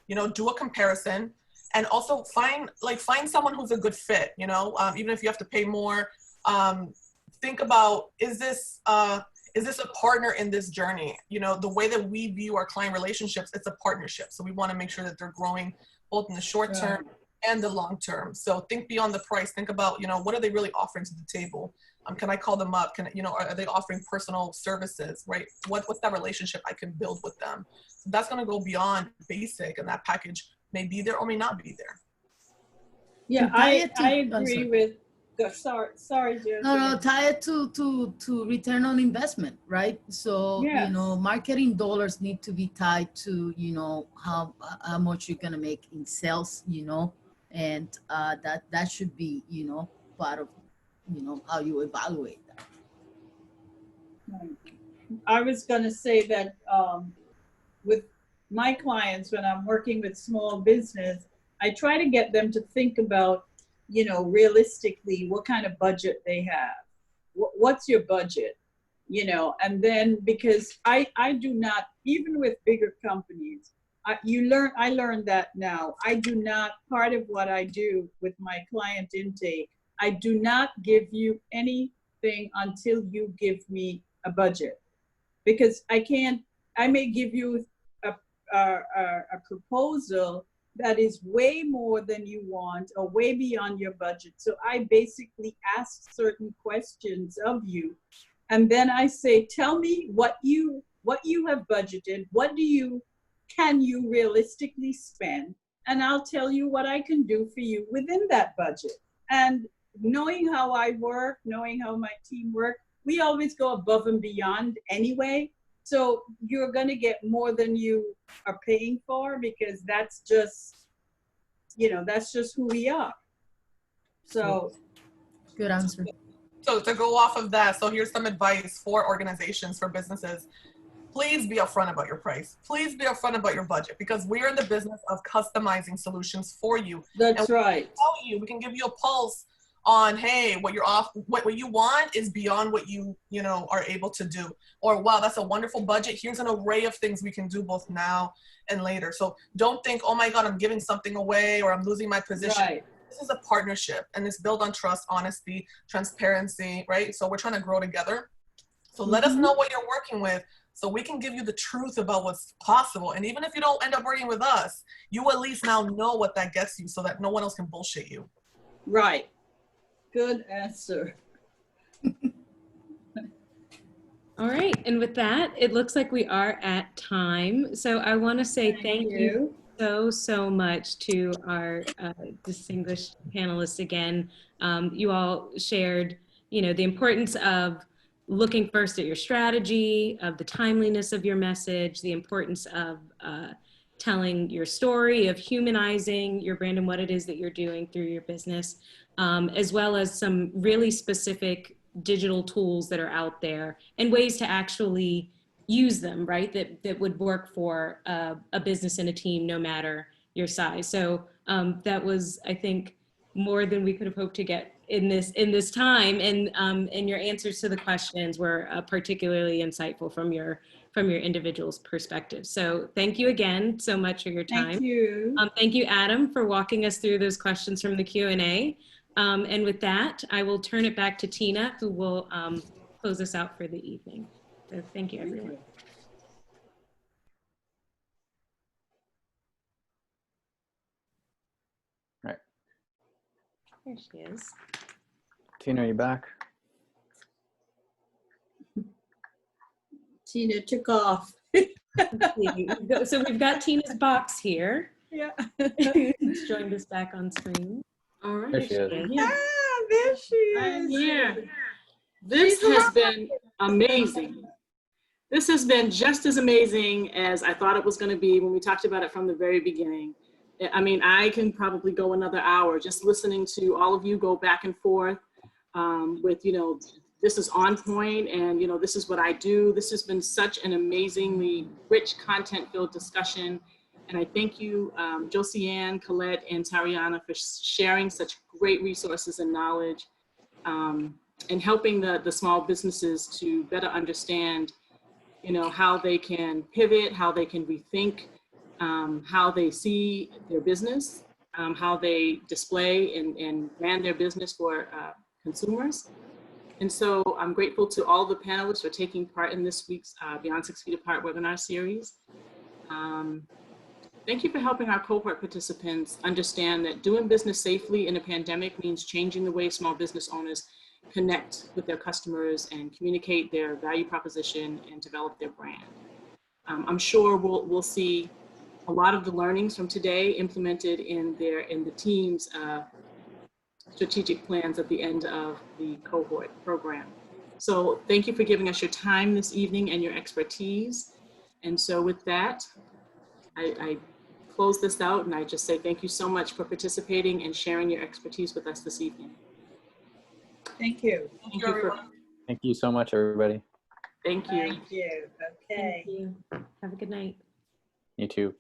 you know, do a comparison, and also find someone who's a good fit. You know, even if you have to pay more, think about is this a partner in this journey? You know, the way that we view our client relationships, it's a partnership. So we want to make sure that they're growing both in the short term and the long term. So think beyond the price. Think about, you know, what are they really offering to the table? Can I call them up? You know, are they offering personal services, right? What's that relationship I can build with them? So that's going to go beyond basic, and that package may be there or may not be there. Yeah, I agree with. Sorry, Josie. No, tie it to return on investment, right? So yes. You know, marketing dollars need to be tied to, you know, how much you're gonna make in sales, you know, and that should be, you know, part of, you know, how you evaluate that. I was going to say that with my clients, when I'm working with small business, I try to get them to think about, you know, realistically, what kind of budget they have. What's your budget? You know, and then because I do not, even with bigger companies, I learned that now. I do not, part of what I do with my client intake, I do not give you anything until you give me a budget. Because I may give you a proposal that is way more than you want or way beyond your budget. So I basically ask certain questions of you. And then I say, tell me what you have budgeted. Can you realistically spend? And I'll tell you what I can do for you within that budget. And knowing how I work, knowing how my team work, we always go above and beyond anyway. So you're going to get more than you are paying for, because that's just, you know, that's just who we are. So good answer. So to go off of that, so here's some advice for organizations, for businesses. Please be upfront about your price. Please be upfront about your budget, because we're in the business of customizing solutions for you. That's right. We can give you a pulse on, hey, what you want is beyond what you know are able to do, or wow, that's a wonderful budget. Here's an array of things we can do both now and later. So don't think, oh my God, I'm giving something away or I'm losing my position. Right. This is a partnership, and it's built on trust, honesty, transparency, right? So we're trying to grow together. So let us know what you're working with, so we can give you the truth about what's possible. And even if you don't end up working with us, you at least now know what that gets you, so that no one else can bullshit you. Right. Good answer. All right, and with that, it looks like we are at time. So I want to say thank you so much to our distinguished panelists again. You all shared, you know, the importance of looking first at your strategy, of the timeliness of your message, the importance of telling your story, of humanizing your brand and what it is that you're doing through your business, as well as some really specific digital tools that are out there and ways to actually use them, right? That would work for a business and a team, no matter your size. So that was, I think, more than we could have hoped to get in this time. And your answers to the questions were particularly insightful from your individual's perspective. So thank you again so much for your time. Thank you. Thank you, Adam, for walking us through those questions from the Q&A. And with that, I will turn it back to Tina, who will close us out for the evening. So thank you, everyone. Right. There she is. Tina, are you back? Tina took off. So we've got Tina's box here. Yeah. She's joined us back on screen. All right. There she is. Yeah. Ah, there she is. I'm here. This has been amazing. This has been just as amazing as I thought it was going to be when we talked about it from the very beginning. I mean, I can probably go another hour just listening to all of you go back and forth with, this is on point and, this is what I do. This has been such an amazingly rich content-filled discussion. And I thank you, Josiane, Colette, and Tariana for sharing such great resources and knowledge and helping the small businesses to better understand how they can pivot, how they can rethink, how they see their business, how they display and brand their business for consumers. And so I'm grateful to all the panelists for taking part in this week's Beyond 6 Feet Apart webinar series. Thank you for helping our cohort participants understand that doing business safely in a pandemic means changing the way small business owners connect with their customers and communicate their value proposition and develop their brand. I'm sure we'll see a lot of the learnings from today implemented in the team's strategic plans at the end of the cohort program. So thank you for giving us your time this evening and your expertise. And so with that, I close this out and I just say thank you so much for participating and sharing your expertise with us this evening. Thank you. Thank you everyone. Thank you so much, everybody. Thank you. Thank you. Okay. Thank you. Have a good night. You too.